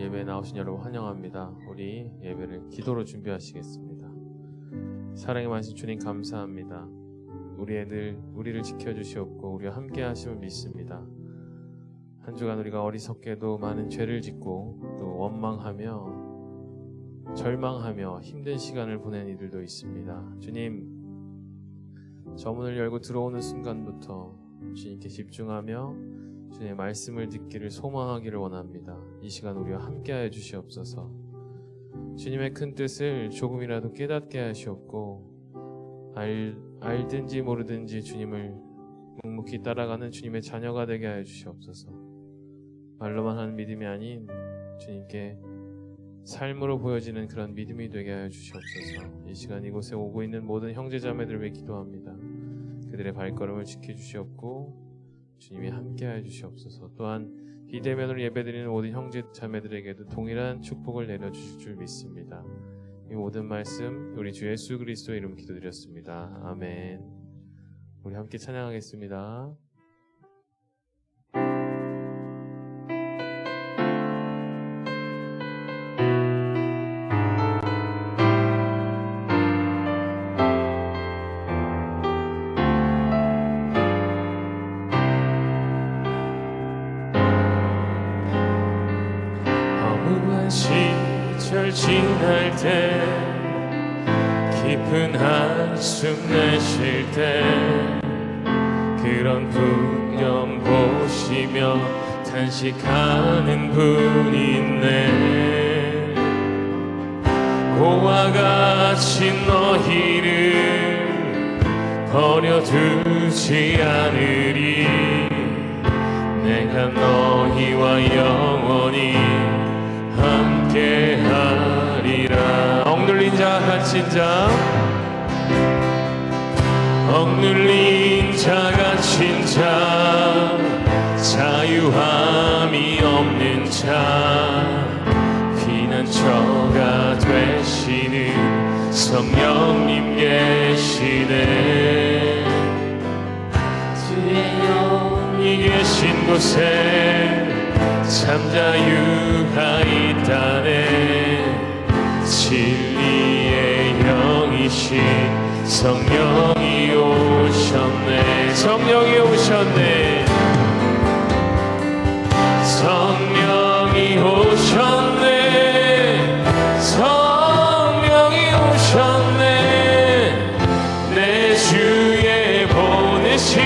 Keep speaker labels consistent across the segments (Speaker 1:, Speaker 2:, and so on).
Speaker 1: 예배에 나오신 여러분 환영합니다. 우리 예배를 기도로 준비하시겠습니다. 사랑의 많으신 주님 감사합니다. 우리를 지켜주시옵고 우리와 함께 하심을 믿습니다. 한 주간 우리가 어리석게도 많은 죄를 짓고 또 원망하며 절망하며 힘든 시간을 보낸 이들도 있습니다. 주님, 저 문을 열고 들어오는 순간부터 주님께 집중하며 주님의 말씀을 듣기를 소망하기를 원합니다. 이 시간 우리와 함께하여 주시옵소서. 주님의 큰 뜻을 조금이라도 깨닫게 하시옵고 알든지 모르든지 주님을 묵묵히 따라가는 주님의 자녀가 되게 하여 주시옵소서. 말로만 하는 믿음이 아닌 주님께 삶으로 보여지는 그런 믿음이 되게 하여 주시옵소서. 이 시간 이곳에 오고 있는 모든 형제자매들을 위해 기도합니다. 그들의 발걸음을 지켜주시옵고 주님이 함께하여 주시옵소서. 또한 비대면으로 예배드리는 모든 형제자매들에게도 동일한 축복을 내려주실 줄 믿습니다. 이 모든 말씀 우리 주 예수 그리스도의 이름으로 기도드렸습니다. 아멘. 우리 함께 찬양하겠습니다.
Speaker 2: 시절 지날 때 깊은 한숨 내쉴 때 그런 풍경 보시며 탄식하는 분이 있네. 고와 같이 너희를 버려두지 않으리. 내가 너희와 영원히 함께하리라. 억눌린 자 갇힌 자, 억눌린 자 갇힌 자, 자유함이 없는 자, 피난처가 되시는 성령님 계시네. 주의 영이 계신 곳에 참 자유가 있다네. 진리의 영이신 성령이 오셨네. 성령이 오셨네. 성령이 오셨네. 성령이 오셨네. 내 주에 보내신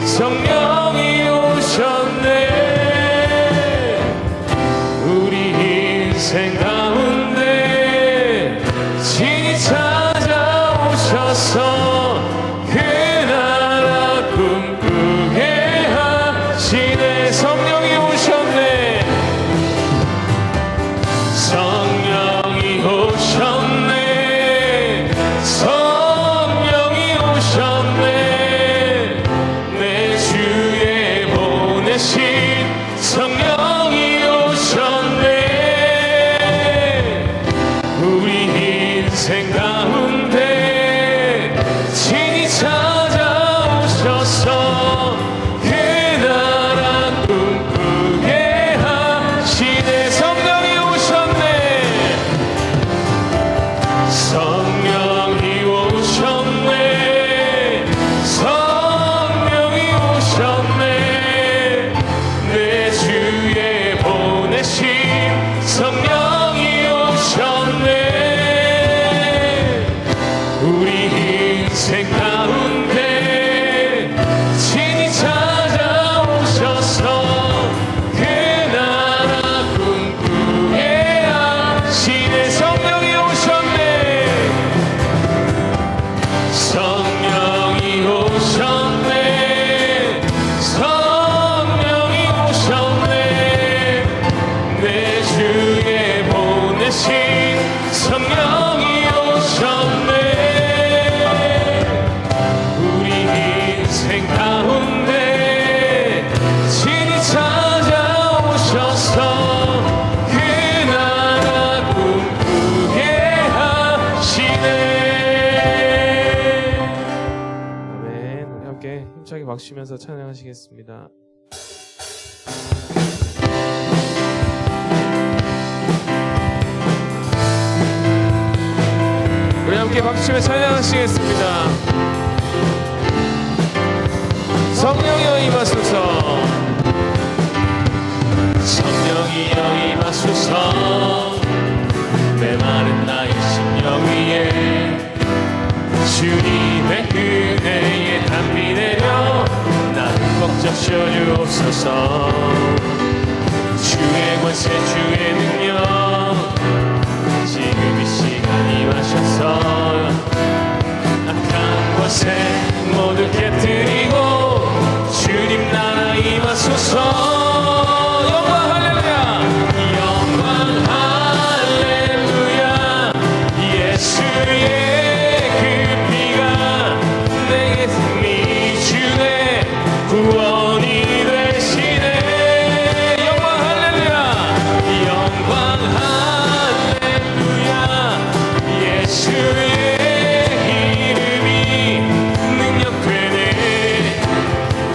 Speaker 2: 성령이 오셨네. 인생 가운데 친히 찾아오셔서 그 나라 꿈꾸게 하시네. 성령이 오셨네. 성령이 오셨네. 성령이 오셨네. 내 주에 보내신 성령이 오셨네. 인생 가운데 친히 찾아오셔서 그 나라 꿈꾸게 하시네. 성령이 오셨네. 성령이 오셨네. 성령이 오셨네. 내 주에 보내신 성령이 오셨네. 인생 가운데 친히 찾아오셔서 그 나라 꿈꾸게 하시네. 성령이 오셨네. 성령이 오셨네. 성령이 오셨네. 내 주에 보내신 성령이 오셨네. 인생 가운데 친히 찾아오셔서 그 나라 꿈꾸게 하시네.
Speaker 1: 아멘. 우리 함께 힘차게 박수치면서 찬양하시겠습니다. 함께 박수치며 찬양하시겠습니다. 성령이여 임하소서. 성령이여 임하소서. 메마른 나의 심령 위에 주님의 은혜에 담비 내려 나를 벅 적셔주옵소서. 주의 권세 주의 능력 지금 이 시간 임하셔서 악한 권세 모두 깨뜨리고 주님 나라 임하소서. 영광 할렐루야. 영광 할렐루야. 예수의 그 피가 내게 승리 주네 구원이 되시네. 영광 할렐루야. 영광 할렐루야. 예수의 이름이 능력되네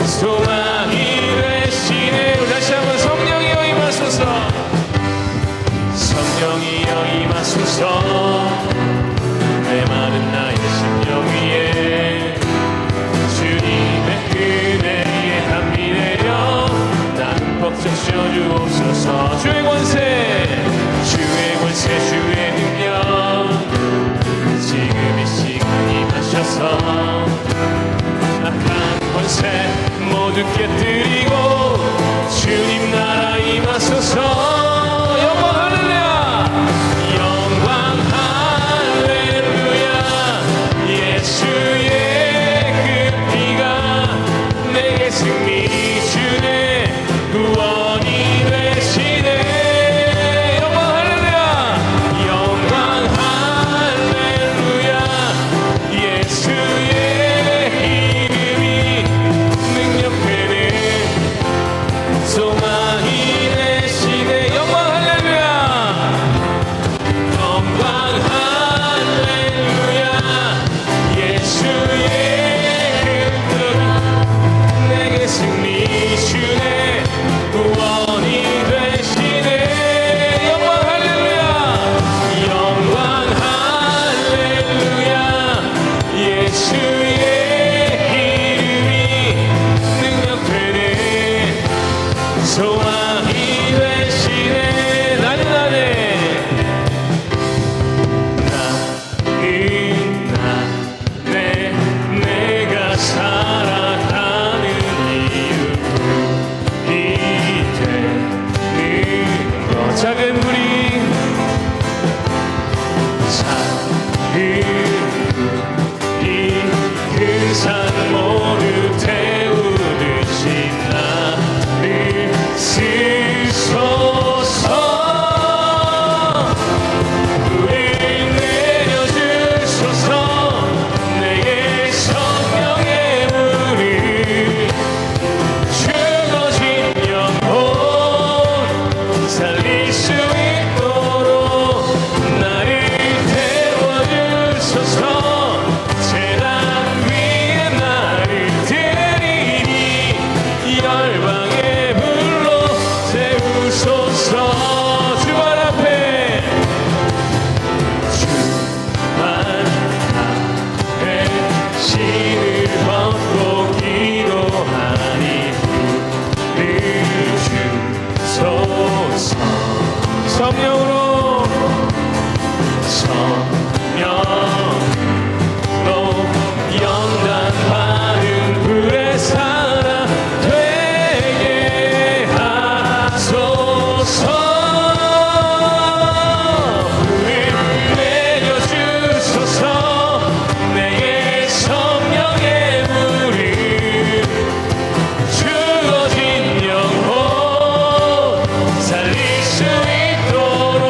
Speaker 1: 소망이 되시네. 우리 다시 한번 성령이여 임하소서. 성령이여 임하소서. 메마른 나의 심령 위에 주님의 은혜에 담비 내려 나는 벅 적셔주옵소서. 주의 권세 주의 권세 주의 능력 지금 이 시간 임하셔서 악한 권세 모두 깨뜨리고 주님 나라 임하소서. 영광 할렐루야. 영광 할렐루야. 예수의 그 피가 내게 승리 주네 구원이 되시네. 영광 할렐루야. 영광 할렐루야. 예수의 이름이 능력되네 소망이 되시네. 영광 할렐루야. 영광 할렐루야. 예수의 그 내게 승리 주네 구원이 되시네. 영광 할렐루야. 영광 할렐루야. 예수의 이름이 능력되네 소망이 되시네. 나는 내가 살아가는 이유 이 되는 것 작은 불이 큰 산 모두 태우듯이 나를 쓰소서. 불을 내려주소서. 내게 성령의 물을 죽어진 영혼 살릴 수 있도록 나를 태워주소서. 재단 위에 나를 드리니 열방의 불로 세우소서. 주발 앞에 신을 벗고 기도하니 불을 주소서. 성령으로 영단받은 불의 사람 되게 하소서. 불을 내려주소서. 내게 성령의 물을 죽어진 영혼 살릴 수 있도록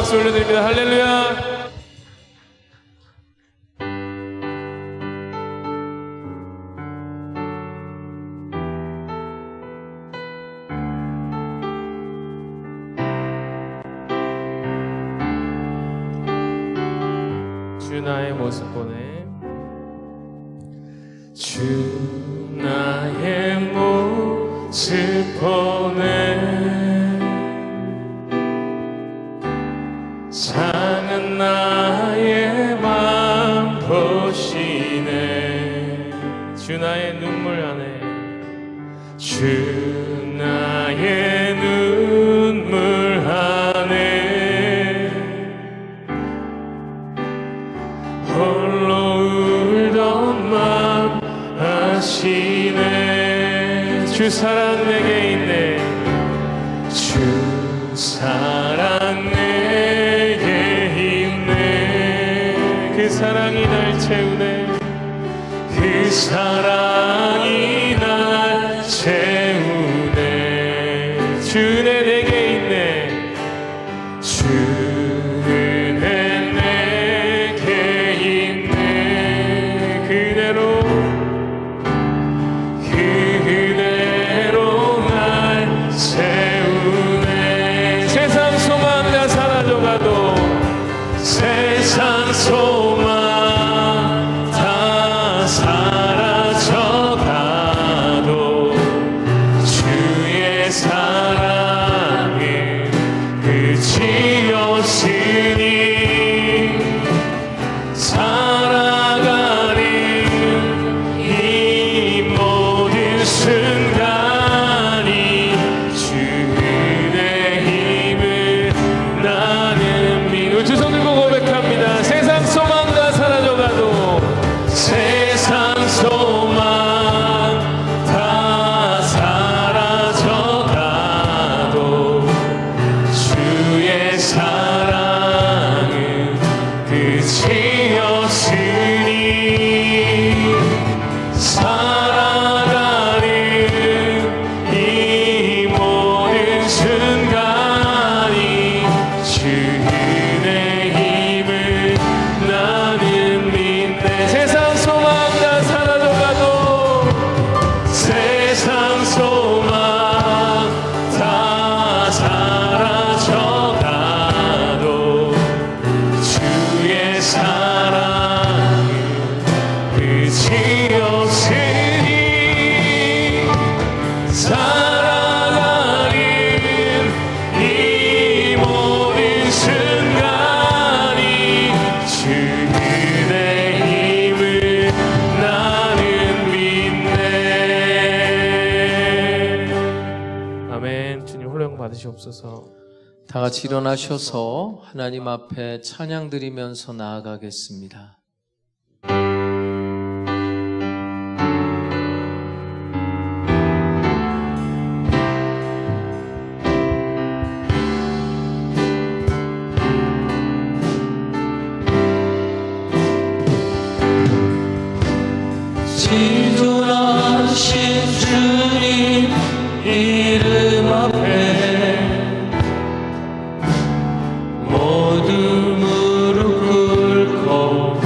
Speaker 2: 박수 올려드립니다. 할렐루야.
Speaker 1: 주 나의 모습 보내.
Speaker 2: 주 나의 모습 보내 상한 나의 맘 보시네.
Speaker 1: 주 나의 눈물 안에.
Speaker 2: 주 나의 눈물 안에 홀로 울던 맘 아시네. 주 사랑 내게 있네. 주 사랑 내게 있네.
Speaker 1: 그 사랑이 날 채우네.
Speaker 2: 그 사랑이 날 채우네.
Speaker 1: 주 은혜 내게 있네.
Speaker 2: 주 은혜 내게 있네. 그대로 날 채우네.
Speaker 1: 세상 소망 다 사라져가도
Speaker 2: 세상 소망 다 사라져가도 주의 사랑은 끝이 없으니 살아가는 이 모든 순간이 주 은혜 힘을 나는 믿는.
Speaker 1: 두 손 들고 고백합니다. 세상 소망 다 사라져가도
Speaker 2: 세상 소망 다 사라져가도 주의 사랑은 끝이 없으니 살아가는 이 모든 순간이 주 은혜 힘을 나는 믿네.
Speaker 1: 세상 소망 다 사라져가도
Speaker 2: 세상 소망 다 사라져가도 주의 사랑은 끝이 없으니 살아가는 이 모든 순간이 주 은혜 힘을 나는 믿네.
Speaker 1: 아멘. 주님 홀로 영광 받으시옵소서.
Speaker 3: 다 같이 일어나셔서 하나님 앞에 찬양 드리면서 나아가겠습니다. 지존하신 주님 이름 앞에 모두 무릎 꿇고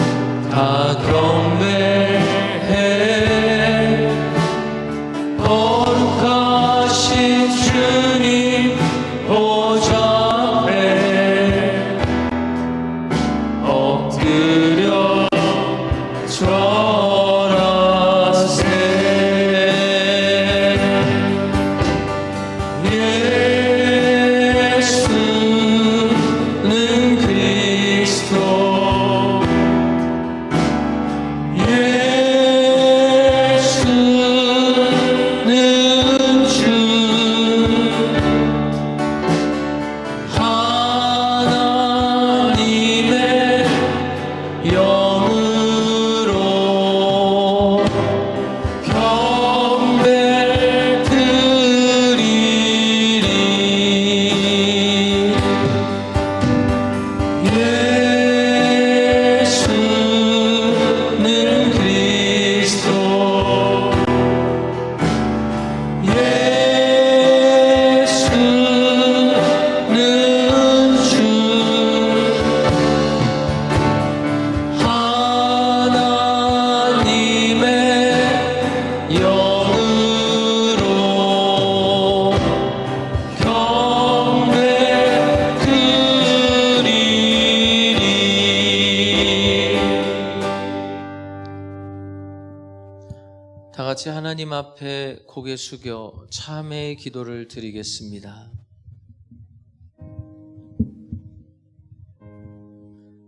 Speaker 3: 같이 하나님 앞에 고개 숙여 참회의 기도를 드리겠습니다.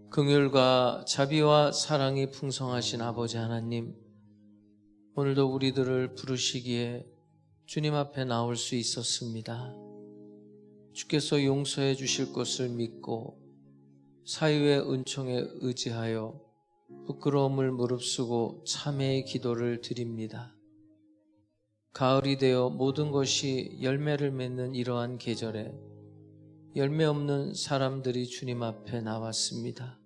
Speaker 3: 긍휼과 자비와 사랑이 풍성하신 아버지 하나님, 오늘도 우리들을 부르시기에 주님 앞에 나올 수 있었습니다. 주께서 용서해 주실 것을 믿고 사유의 은총에 의지하여 부끄러움을 무릅쓰고 참회의 기도를 드립니다. 가을이 되어 모든 것이 열매를 맺는 이러한 계절에 열매 없는 사람들이 주님 앞에 나왔습니다.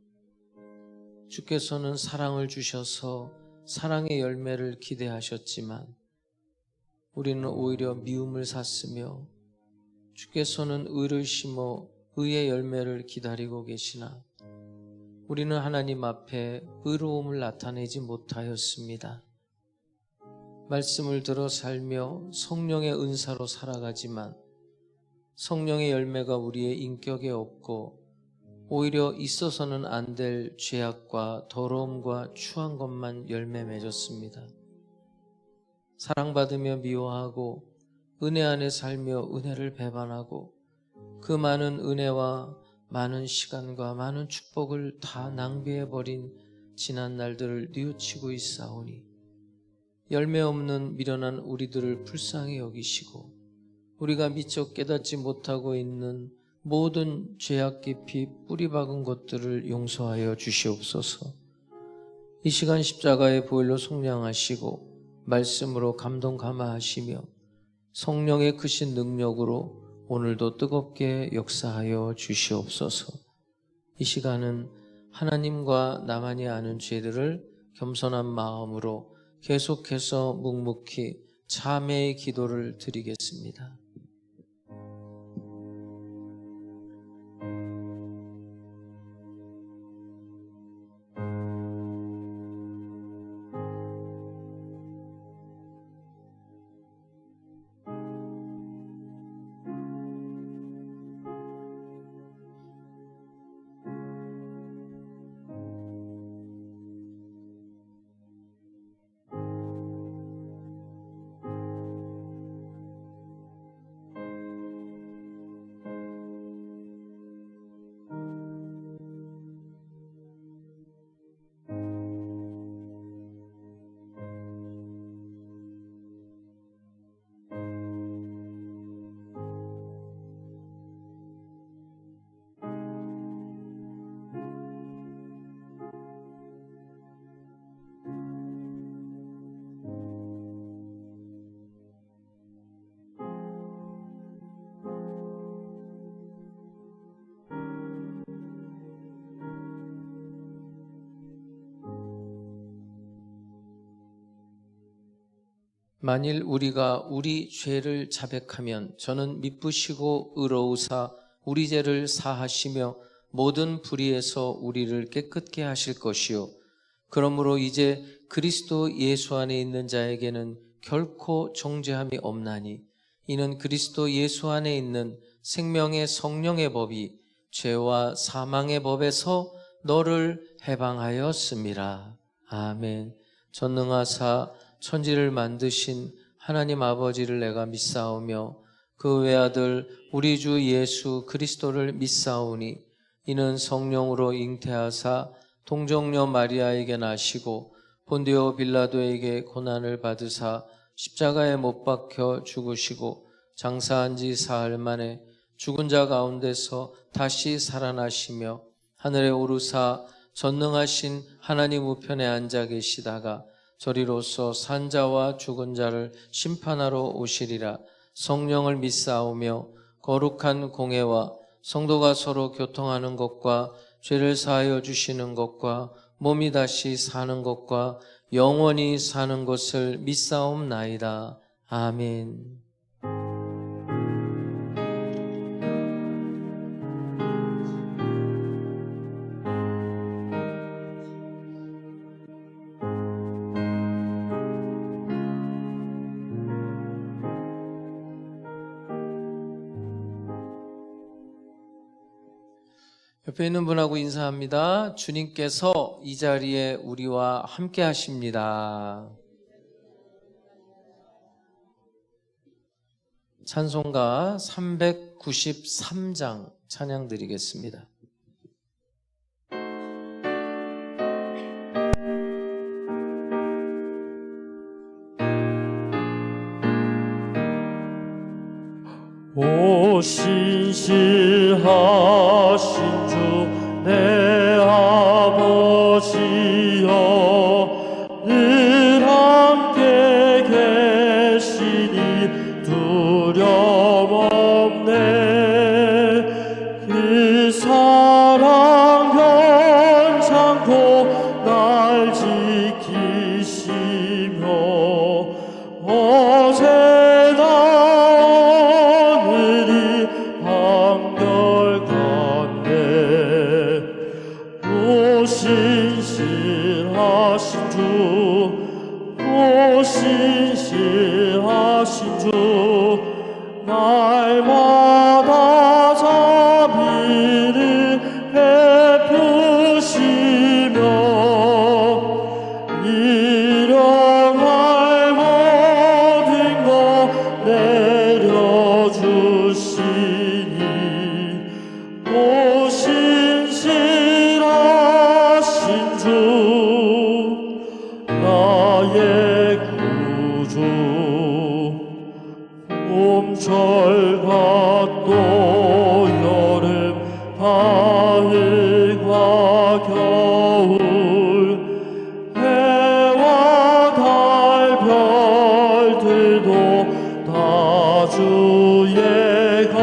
Speaker 3: 주께서는 사랑을 주셔서 사랑의 열매를 기대하셨지만 우리는 오히려 미움을 샀으며 주께서는 의를 심어 의의 열매를 기다리고 계시나 우리는 하나님 앞에 의로움을 나타내지 못하였습니다. 말씀을 들어 살며 성령의 은사로 살아가지만 성령의 열매가 우리의 인격에 없고 오히려 있어서는 안 될 죄악과 더러움과 추한 것만 열매 맺었습니다. 사랑받으며 미워하고 은혜 안에 살며 은혜를 배반하고 그 많은 은혜와 많은 시간과 많은 축복을 다 낭비해버린 지난 날들을 뉘우치고 있사오니 열매 없는 미련한 우리들을 불쌍히 여기시고 우리가 미처 깨닫지 못하고 있는 모든 죄악 깊이 뿌리 박은 것들을 용서하여 주시옵소서. 이 시간 십자가의 보혈로 속량하시고 말씀으로 감동 감화하시며 성령의 크신 능력으로 오늘도 뜨겁게 역사하여 주시옵소서. 이 시간은 하나님과 나만이 아는 죄들을 겸손한 마음으로 계속해서 묵묵히 참회의 기도를 드리겠습니다. 만일 우리가 우리 죄를 자백하면 저는 미쁘시고 의로우사 우리 죄를 사하시며 모든 불의에서 우리를 깨끗게 하실 것이요 그러므로 이제 그리스도 예수 안에 있는 자에게는 결코 정죄함이 없나니 이는 그리스도 예수 안에 있는 생명의 성령의 법이 죄와 사망의 법에서 너를 해방하였음이라. 아멘. 전능하사 천지를 만드신 하나님 아버지를 내가 믿사오며 그 외아들 우리 주 예수 그리스도를 믿사오니 이는 성령으로 잉태하사 동정녀 마리아에게 나시고 본디오 빌라도에게 고난을 받으사 십자가에 못 박혀 죽으시고 장사한 지 사흘 만에 죽은 자 가운데서 다시 살아나시며 하늘에 오르사 전능하신 하나님 우편에 앉아 계시다가 저리로서 산 자와 죽은 자를 심판하러 오시리라. 성령을 믿사오며 거룩한 공회와 성도가 서로 교통하는 것과 죄를 사하여 주시는 것과 몸이 다시 사는 것과 영원히 사는 것을 믿사옵나이다. 아멘. 옆에 있는 분하고 인사합니다. 주님께서 이 자리에 우리와 함께 하십니다. 찬송가 393장 찬양 드리겠습니다.
Speaker 2: 오 신실하신 주 내 아버지여, 늘 함께 계시니 두려움 없네. 그 사랑 변찮고 날 지키시며 어제나 오늘이 한결같네. 오 신실하신 주, 오 신실하신 주, 날마다 자비를 베푸시며 일용할 모든 것 내려주시니 오 신실하신 주, 나의 구주. 봄철과 또 여름, 가을과 겨울, 해와 달 별들도 다 주의 것.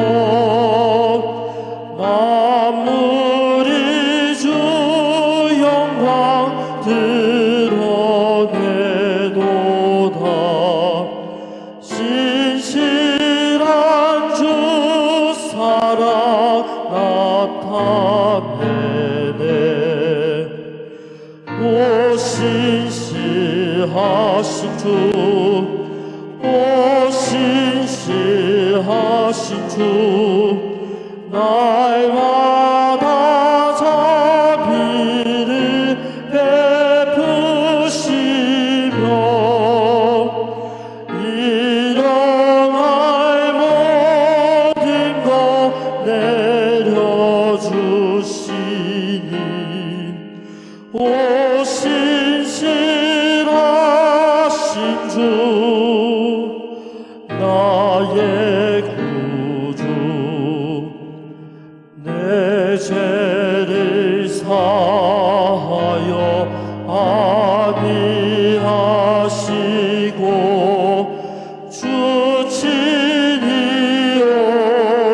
Speaker 2: 만물이 주 영광 드러내도다. 신실한 주 사랑 나타내네. 오 신실하신 주, 오 신실하신 주, 날마다 자비를 베푸시며 일용할 모든 것 내려주시니 오 신실하신 주, 나의 구주. 내 죄를 사하여 아니하시고 주 친히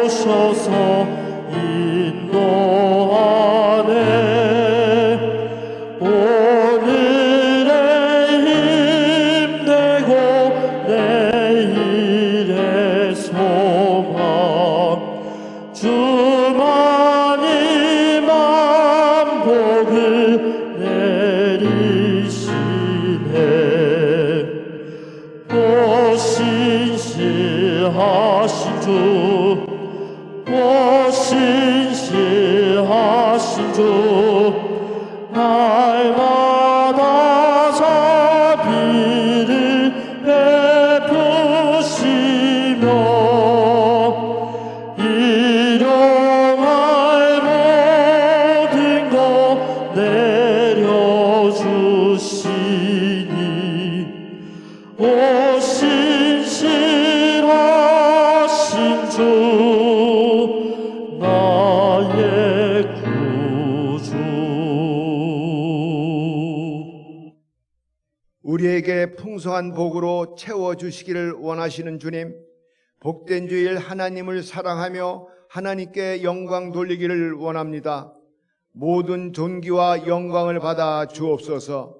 Speaker 2: 오셔서 인도하네. 오늘의 힘내고 내일의 소망, 주만이 만복을 내리시네. 오 신실하신 주, 오 신실하신 주, 날마다 자비를 베푸시며 일용할 모든 것 내려주시니 오 신실하신 주, 나의 구주.
Speaker 4: 우리에게 풍성한 복으로 채워주시기를 원하시는 주님, 복된 주일 하나님을 사랑하며 하나님께 영광 돌리기를 원합니다. 모든 존귀와 영광을 받아 주옵소서.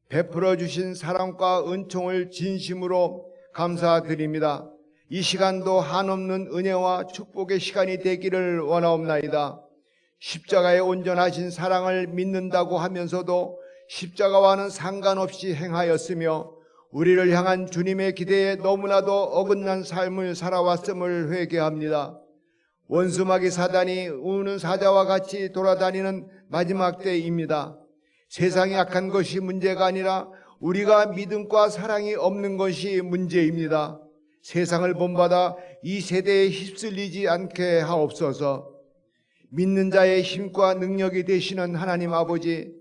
Speaker 4: 베풀어 주신 사랑과 은총을 진심으로 감사드립니다. 이 시간도 한없는 은혜와 축복의 시간이 되기를 원하옵나이다. 십자가의 온전하신 사랑을 믿는다고 하면서도 십자가와는 상관없이 행하였으며 우리를 향한 주님의 기대에 너무나도 어긋난 삶을 살아왔음을 회개합니다. 원수마귀 사단이 우는 사자와 같이 돌아다니는 마지막 때입니다. 세상이 악한 것이 문제가 아니라 우리가 믿음과 사랑이 없는 것이 문제입니다. 세상을 본받아 이 세대에 휩쓸리지 않게 하옵소서. 믿는 자의 힘과 능력이 되시는 하나님 아버지,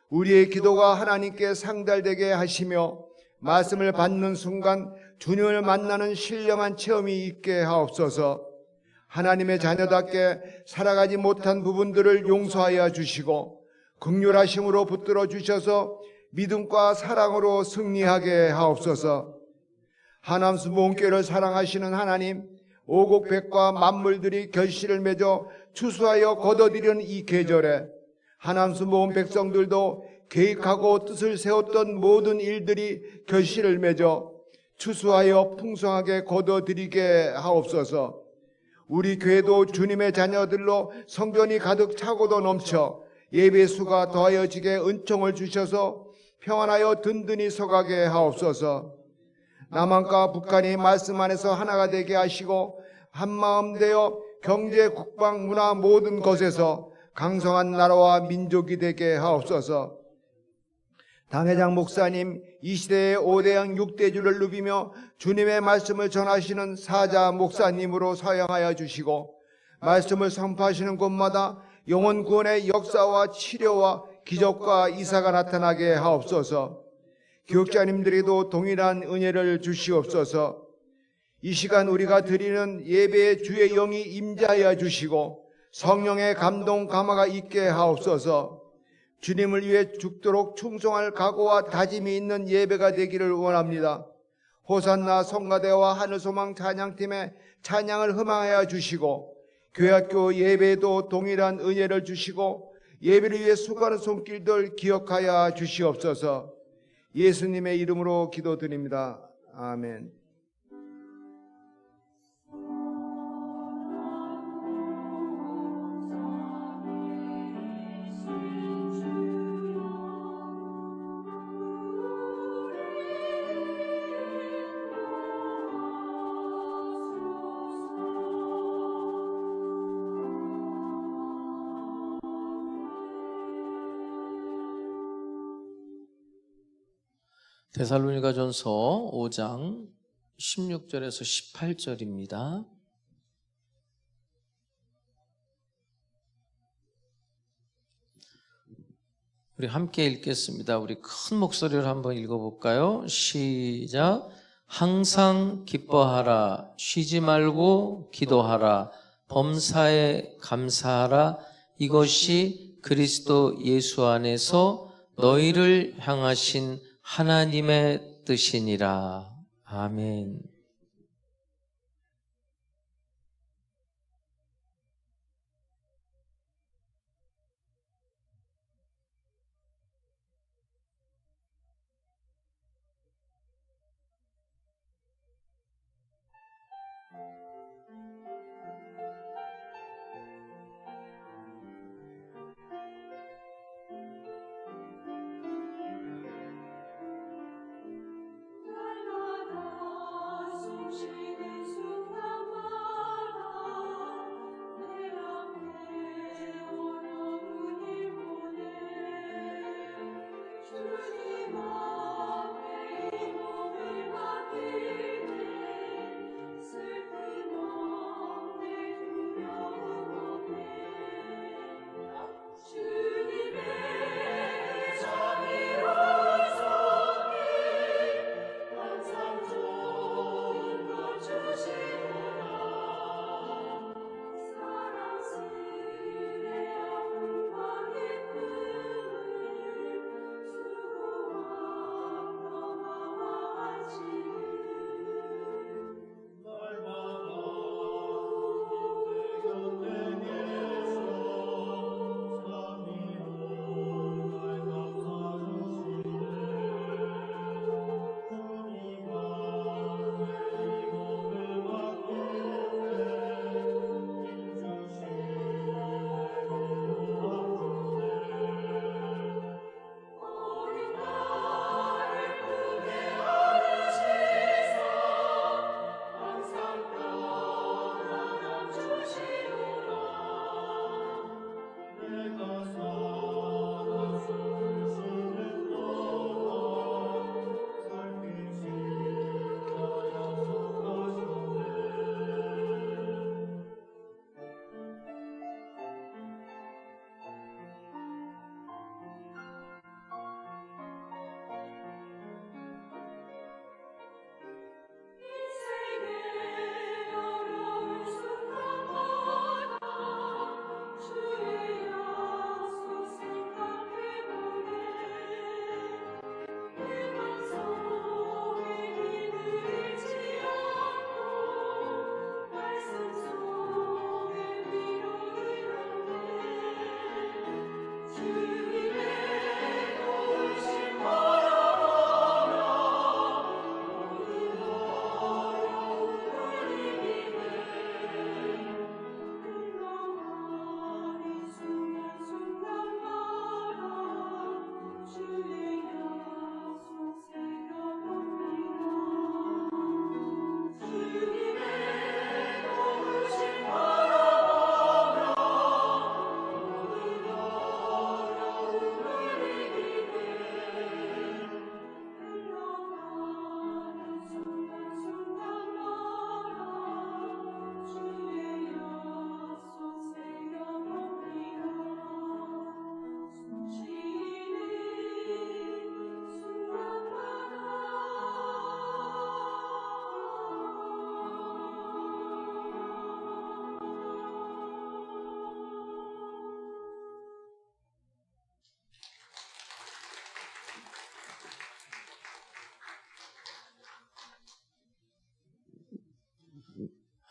Speaker 4: 우리의 기도가 하나님께 상달되게 하시며 말씀을 받는 순간 주님을 만나는 신령한 체험이 있게 하옵소서. 하나님의 자녀답게 살아가지 못한 부분들을 용서하여 주시고 긍휼하심으로 붙들어 주셔서 믿음과 사랑으로 승리하게 하옵소서. 하남수 모은교회를 사랑하시는 하나님, 오곡백과 만물들이 결실을 맺어 추수하여 거둬들이는 이 계절에 하남수 모은 백성들도 계획하고 뜻을 세웠던 모든 일들이 결실을 맺어 추수하여 풍성하게 거둬들이게 하옵소서. 우리 교회도 주님의 자녀들로 성전이 가득 차고도 넘쳐 예배 수가 더하여지게 은총을 주셔서 평안하여 든든히 서가게 하옵소서. 남한과 북한이 말씀 안에서 하나가 되게 하시고 한마음 되어 경제, 국방, 문화 모든 것에서 강성한 나라와 민족이 되게 하옵소서. 당회장 목사님, 이 시대의 5대양 6대주를 누비며 주님의 말씀을 전하시는 사자 목사님으로 사용하여 주시고 말씀을 선포하시는 곳마다 영혼 구원의 역사와 치료와 기적과 이사가 나타나게 하옵소서. 교육자님들에도 동일한 은혜를 주시옵소서. 이 시간 우리가 드리는 예배에 주의 영이 임재하여 주시고 성령의 감동 감화가 있게 하옵소서. 주님을 위해 죽도록 충성할 각오와 다짐이 있는 예배가 되기를 원합니다. 호산나 성가대와 하늘소망 찬양팀의 찬양을 흠망하여 주시고 교회학교 예배에도 동일한 은혜를 주시고 예배를 위해 수고하는 손길들 기억하여 주시옵소서. 예수님의 이름으로 기도드립니다. 아멘.
Speaker 3: 데살로니가전서 5장 16절에서 18절입니다. 우리 함께 읽겠습니다. 우리 큰 목소리로 한번 읽어볼까요? 시작. 항상 기뻐하라. 쉬지 말고 기도하라. 범사에 감사하라. 이것이 그리스도 예수 안에서 너희를 향하신 하나님의 뜻이니라. 아멘.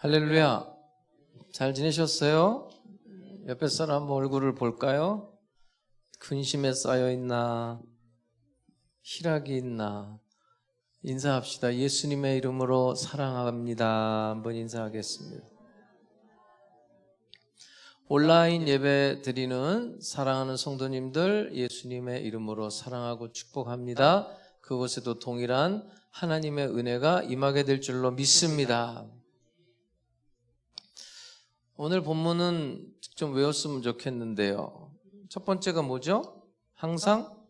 Speaker 3: 할렐루야. 잘 지내셨어요? 옆에 사람 한번 얼굴을 볼까요? 근심에 쌓여 있나? 희락이 있나? 인사합시다. 예수님의 이름으로 사랑합니다. 한번 인사하겠습니다. 온라인 예배 드리는 사랑하는 성도님들, 예수님의 이름으로 사랑하고 축복합니다. 그곳에도 동일한 하나님의 은혜가 임하게 될 줄로 믿습니다. 오늘 본문은 좀 외웠으면 좋겠는데요. 첫 번째가 뭐죠? 항상.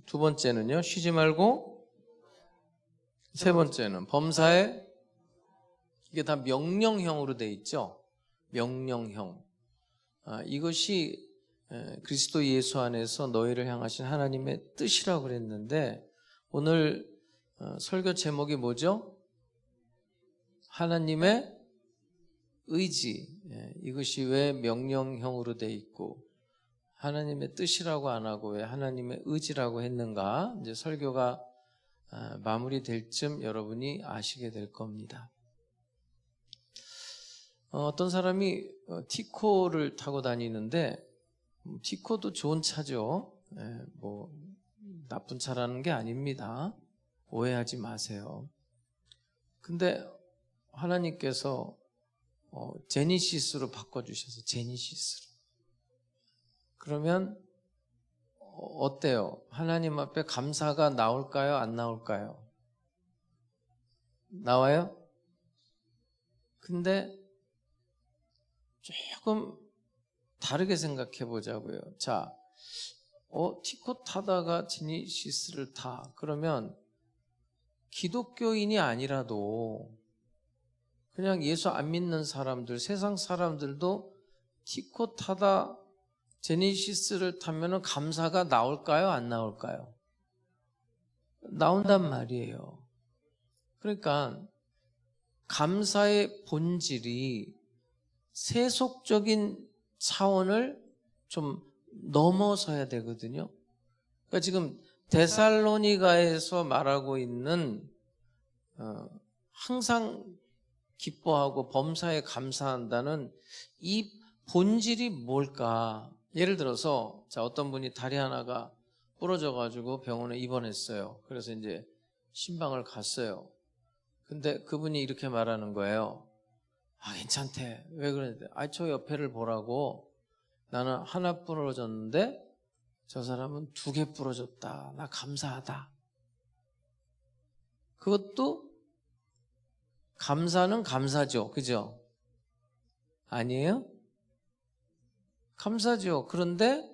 Speaker 3: 두 번째는요, 쉬지 말고. 세 번째는 범사에. 이게 다 명령형으로 돼 있죠. 명령형. 이것이 그리스도 예수 안에서 너희를 향하신 하나님의 뜻이라고 그랬는데, 오늘 설교 제목이 뭐죠? 하나님의 의지. 이것이 왜 명령형으로 돼 있고 하나님의 뜻이라고 안 하고 왜 하나님의 의지라고 했는가? 이제 설교가 마무리될 쯤 여러분이 아시게 될 겁니다. 어떤 사람이 티코를 타고 다니는데, 티코도 좋은 차죠. 뭐 나쁜 차라는 게 아닙니다. 오해하지 마세요. 근데 하나님께서 제니시스로 바꿔주셔서 제니시스로. 그러면 어때요? 하나님 앞에 감사가 나올까요? 안 나올까요? 나와요? 근데 조금 다르게 생각해 보자고요. 자, 티코 타다가 제니시스를 타. 그러면 기독교인이 아니라도 그냥 예수 안 믿는 사람들, 세상 사람들도 티코 타다 제네시스를 타면은 감사가 나올까요? 안 나올까요? 나온단 말이에요. 그러니까 감사의 본질이 세속적인 차원을 좀 넘어서야 되거든요. 그러니까 지금 데살로니가에서 말하고 있는 항상 기뻐하고 범사에 감사한다는 이 본질이 뭘까? 예를 들어서 자, 어떤 분이 다리 하나가 부러져 가지고 병원에 입원했어요. 그래서 이제 신방을 갔어요. 근데 그분이 이렇게 말하는 거예요. 괜찮대. 왜 그러는데? 저 옆에를 보라고. 나는 하나 부러졌는데 저 사람은 2개 부러졌다. 나 감사하다. 그것도 감사는 감사죠. 그죠? 아니에요? 감사죠. 그런데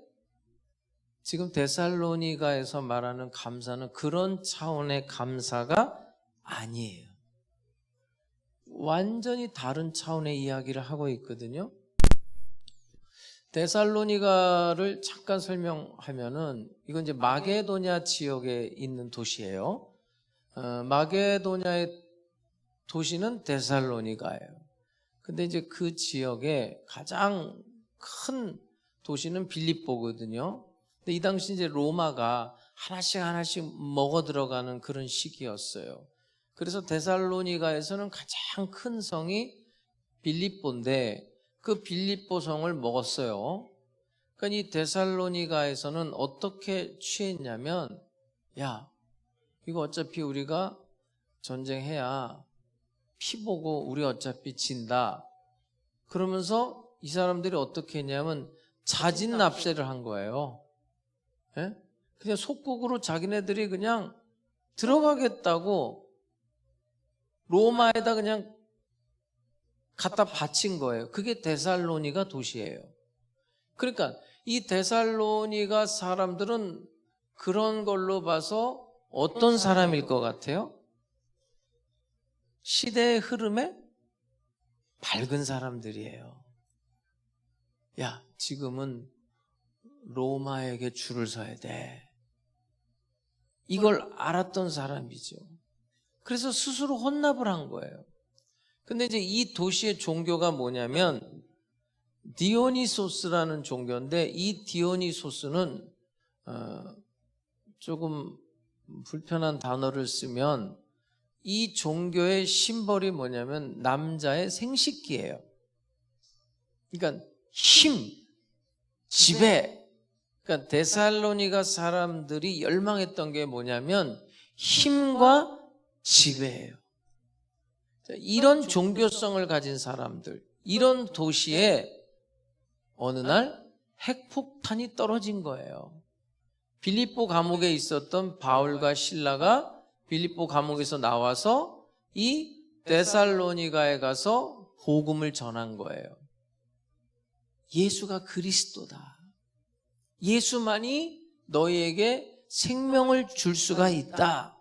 Speaker 3: 지금 데살로니가에서 말하는 감사는 그런 차원의 감사가 아니에요. 완전히 다른 차원의 이야기를 하고 있거든요. 데살로니가를 잠깐 설명하면은 이건 이제 마게도냐 지역에 있는 도시예요. 마게도냐의 도시는 데살로니가예요. 근데 이제 그 지역에 가장 큰 도시는 빌립보거든요. 근데 이 당시 이제 로마가 하나씩 먹어 들어가는 그런 시기였어요. 그래서 데살로니가에서는 가장 큰 성이 빌립보인데 그 빌립보 성을 먹었어요. 그러니까 이 데살로니가에서는 어떻게 취했냐면, 야, 이거 어차피 우리가 전쟁해야 피 보고 우리 어차피 진다. 그러면서 이 사람들이 어떻게 했냐면 자진 납세를 한 거예요. 예? 그냥 속국으로 자기네들이 그냥 들어가겠다고 로마에다 그냥 갖다 바친 거예요. 그게 데살로니가 도시예요. 그러니까 이 데살로니가 사람들은 그런 걸로 봐서 어떤 사람일 것 같아요? 시대의 흐름에 밝은 사람들이에요. 야, 지금은 로마에게 줄을 서야 돼. 이걸 알았던 사람이죠. 그래서 스스로 혼납을 한 거예요. 근데 이제 이 도시의 종교가 뭐냐면 디오니소스라는 종교인데, 이 디오니소스는 조금 불편한 단어를 쓰면 이 종교의 심벌이 뭐냐면 남자의 생식기예요. 그러니까 힘, 지배. 그러니까 데살로니가 사람들이 열망했던 게 뭐냐면 힘과 지배예요. 이런 종교성을 가진 사람들, 이런 도시에 어느 날 핵폭탄이 떨어진 거예요. 빌립보 감옥에 있었던 바울과 실라가 빌립보 감옥에서 나와서 이 데살로니가에 가서 복음을 전한 거예요. 예수가 그리스도다. 예수만이 너희에게 생명을 줄 수가 있다.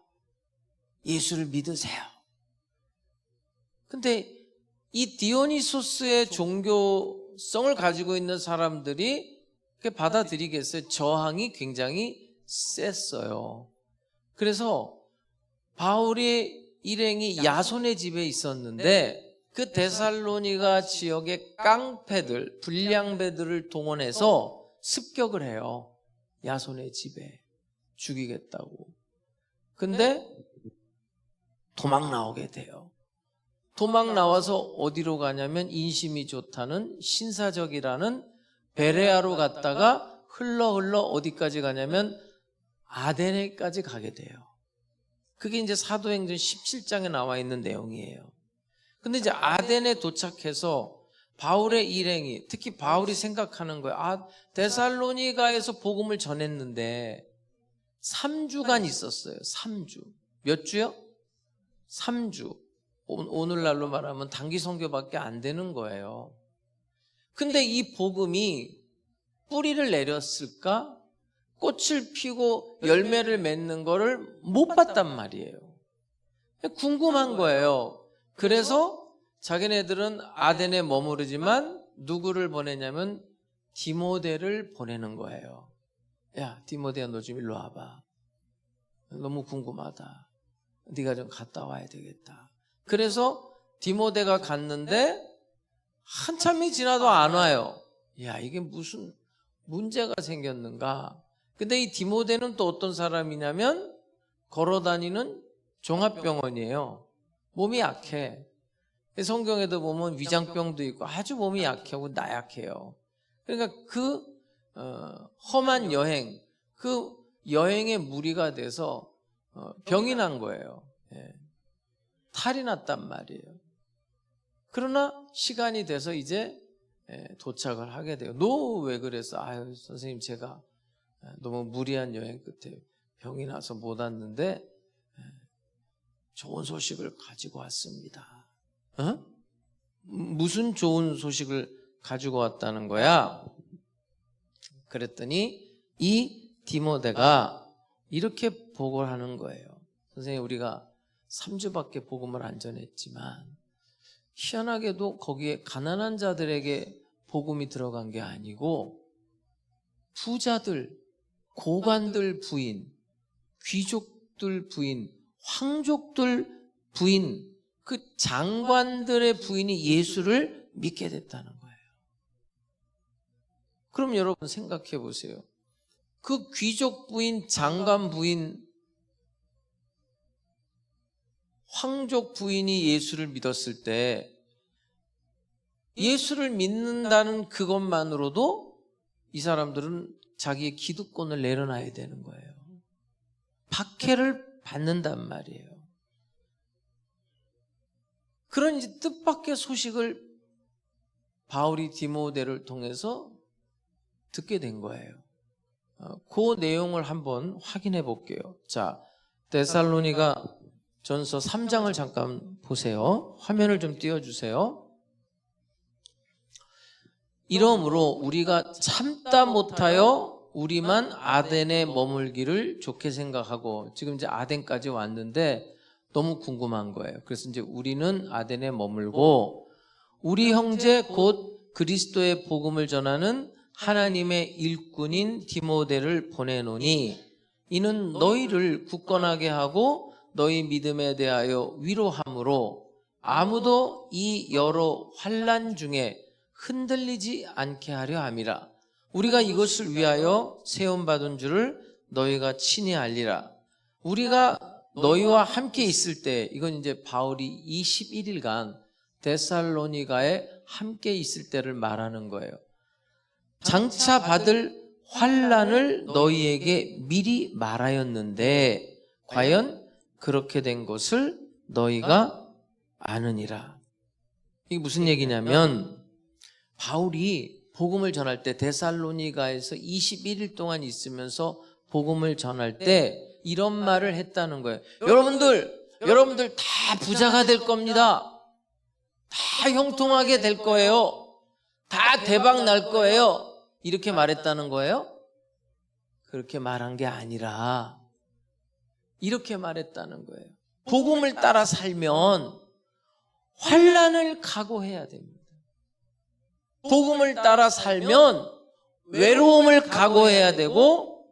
Speaker 3: 예수를 믿으세요. 근데 이 디오니소스의 종교성을 가지고 있는 사람들이 받아들이겠어요? 저항이 굉장히 셌어요. 그래서 바울의 일행이 야손의 집에 있었는데 그 데살로니가 지역의 깡패들, 불량배들을 동원해서 습격을 해요. 야손의 집에 죽이겠다고. 근데 도망 나오게 돼요. 도망 나와서 어디로 가냐면 인심이 좋다는 신사적이라는 베레아로 갔다가 흘러 어디까지 가냐면 아데네까지 가게 돼요. 그게 이제 사도행전 17장에 나와 있는 내용이에요. 근데 이제 아데네 도착해서 바울의 일행이, 특히 바울이 생각하는 거예요. 데살로니가에서 복음을 전했는데 3주간 있었어요. 3주. 몇 주요? 3주. 오늘날로 말하면 단기 선교밖에 안 되는 거예요. 근데 이 복음이 뿌리를 내렸을까? 꽃을 피고 열매를 맺는 거를 못 봤단 말이에요. 궁금한 거예요. 그래서 자기네들은 아덴에 머무르지만 누구를 보내냐면 디모데를 보내는 거예요. 야, 디모데야, 너 좀 일로 와봐. 너무 궁금하다. 네가 좀 갔다 와야 되겠다. 그래서 디모데가 갔는데 한참이 지나도 안 와요. 야, 이게 무슨 문제가 생겼는가? 근데 이 디모데는 또 어떤 사람이냐면 걸어다니는 종합병원이에요. 몸이 약해. 성경에도 보면 위장병도 있고 아주 몸이 약하고 나약해요. 그러니까 그 험한 여행, 그 여행의 무리가 돼서 병이 난 거예요. 탈이 났단 말이에요. 그러나 시간이 돼서 이제 도착을 하게 돼요. 너 왜 그랬어? 아유, 선생님, 제가 너무 무리한 여행 끝에 병이 나서 못 왔는데 좋은 소식을 가지고 왔습니다. 어? 무슨 좋은 소식을 가지고 왔다는 거야? 그랬더니 이 디모데가 이렇게 보고를 하는 거예요. 선생님, 우리가 3주밖에 복음을 안 전했지만 희한하게도 거기에 가난한 자들에게 복음이 들어간 게 아니고 부자들, 고관들 부인, 귀족들 부인, 황족들 부인, 그 장관들의 부인이 예수를 믿게 됐다는 거예요. 그럼 여러분 생각해 보세요. 그 귀족 부인, 장관 부인, 황족 부인이 예수를 믿었을 때 예수를 믿는다는 그것만으로도 이 사람들은 자기의 기득권을 내려놔야 되는 거예요. 박해를 받는단 말이에요. 그런 이제 뜻밖의 소식을 바울이 디모데를 통해서 듣게 된 거예요. 그 내용을 한번 확인해 볼게요. 자, 데살로니가 전서 3장을 잠깐 보세요. 화면을 좀 띄워주세요. 이러므로 우리가 참다 못하여 우리만 아덴에 머물기를 좋게 생각하고, 지금 이제 아덴까지 왔는데 너무 궁금한 거예요. 그래서 이제 우리는 아덴에 머물고 우리 형제 곧 그리스도의 복음을 전하는 하나님의 일꾼인 디모데를 보내노니 이는 너희를 굳건하게 하고 너희 믿음에 대하여 위로함으로 아무도 이 여러 환난 중에 흔들리지 않게 하려 함이라. 우리가 이것을 위하여 세움받은 줄을 너희가 친히 알리라. 우리가 너희와 함께 있을 때, 이건 이제 바울이 21일간 데살로니가에 함께 있을 때를 말하는 거예요. 장차 받을 환난을 너희에게 미리 말하였는데 과연 그렇게 된 것을 너희가 아느니라. 이게 무슨 얘기냐면 바울이 복음을 전할 때 데살로니가에서 21일 동안 있으면서 복음을 전할 때 이런 말을 했다는 거예요. 여러분들 다 부자가 될 겁니다. 다 형통하게 될 거예요. 다 대박 날 거예요. 이렇게 말했다는 거예요? 그렇게 말한 게 아니라 이렇게 말했다는 거예요. 복음을 따라 살면 환난을 각오해야 됩니다. 복음을 따라 살면 외로움을 각오해야 되고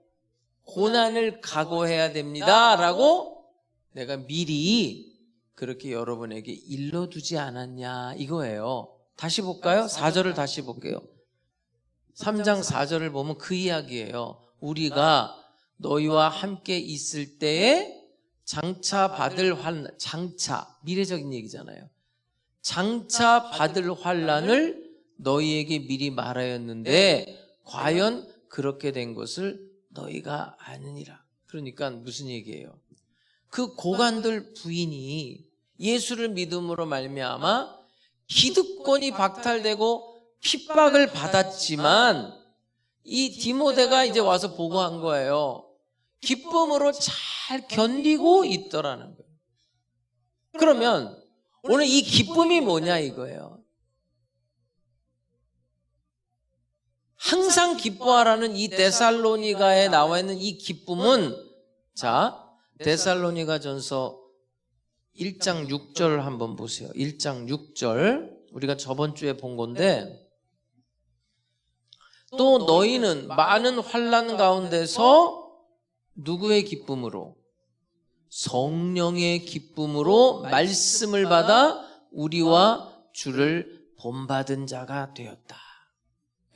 Speaker 3: 고난을 각오해야 됩니다. 라고 내가 미리 그렇게 여러분에게 일러두지 않았냐 이거예요. 다시 볼까요? 4절을 다시 볼게요. 3장 4절을 보면 그 이야기예요. 우리가 너희와 함께 있을 때에 장차 받을 환난, 장차 미래적인 얘기잖아요. 장차 받을 환난을 너희에게 미리 말하였는데 과연 그렇게 된 것을 너희가 아느니라. 그러니까 무슨 얘기예요? 그 고관들 부인이 예수를 믿음으로 말미암아 기득권이 박탈되고 핍박을 받았지만 이 디모데가 이제 와서 보고한 거예요. 기쁨으로 잘 견디고 있더라는 거예요. 그러면 오늘 이 기쁨이 뭐냐 이거예요. 항상 기뻐하라는 이 데살로니가에 나와 있는 이 기쁨은, 자, 데살로니가전서 1장 6절 한번 보세요. 1장 6절 우리가 저번 주에 본 건데, 또 너희는 많은 환난 가운데서 누구의 기쁨으로? 성령의 기쁨으로 말씀을 받아 우리와 주를 본받은 자가 되었다.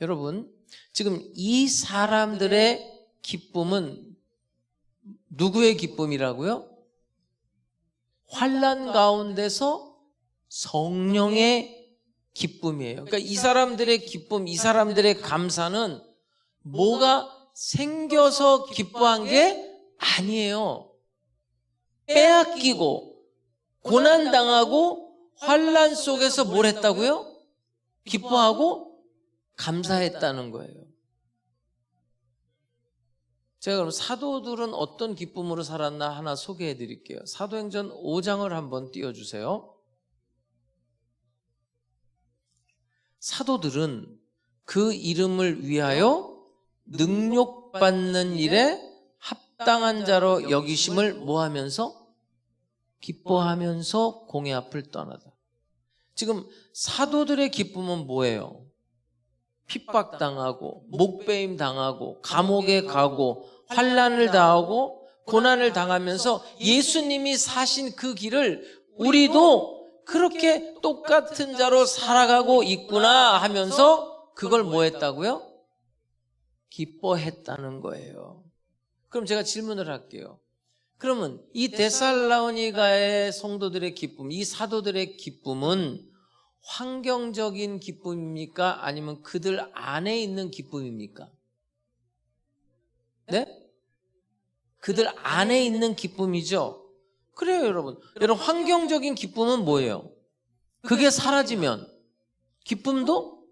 Speaker 3: 여러분, 지금 이 사람들의 기쁨은 누구의 기쁨이라고요? 환난 가운데서 성령의 기쁨이에요. 그러니까 이 사람들의 기쁨, 이 사람들의 감사는 뭐가 생겨서 기뻐한 게 아니에요. 빼앗기고 고난당하고 환난 속에서 뭘 했다고요? 기뻐하고 감사했다는 거예요. 제가 그럼 사도들은 어떤 기쁨으로 살았나 하나 소개해 드릴게요. 사도행전 5장을 한번 띄워주세요. 사도들은 그 이름을 위하여 능욕받는 일에 합당한 자로 여기심을 뭐하면서? 기뻐하면서 공의 앞을 떠나다. 지금 사도들의 기쁨은 뭐예요? 핍박당하고 목배임 당하고 감옥에 가고 환난을 당하고 고난을 당하면서 예수님이 사신 그 길을 우리도 그렇게 똑같은 자로 살아가고 있구나 하면서 그걸 뭐 했다고요? 기뻐했다는 거예요. 그럼 제가 질문을 할게요. 그러면 이 데살로니가의 성도들의 기쁨, 이 사도들의 기쁨은 환경적인 기쁨입니까? 아니면 그들 안에 있는 기쁨입니까? 네? 그들 안에 있는 기쁨이죠. 그래요, 여러분. 여러분, 환경적인 기쁨은 뭐예요? 그게 사라지면 기쁨도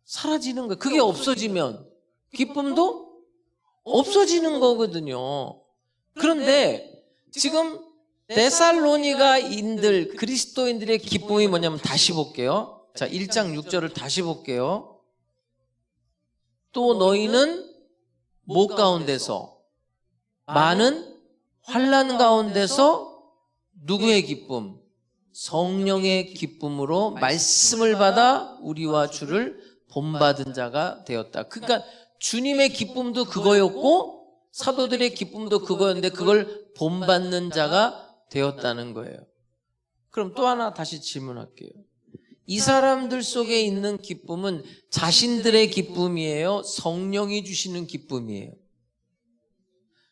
Speaker 3: 사라지는 거예요. 그게 없어지면 기쁨도 없어지는 거거든요. 그런데 지금 데살로니가인들, 그리스도인들의 기쁨이 뭐냐면 다시 볼게요. 자, 1장 6절을 다시 볼게요. 또 너희는 뭐 가운데서? 많은 환난 가운데서 누구의 기쁨? 성령의 기쁨으로 말씀을 받아 우리와 주를 본받은 자가 되었다. 그러니까 주님의 기쁨도 그거였고 사도들의 기쁨도 그거였는데 그걸 본받는 자가 되었다는 거예요. 그럼 또 하나 다시 질문할게요. 이 사람들 속에 있는 기쁨은 자신들의 기쁨이에요? 성령이 주시는 기쁨이에요?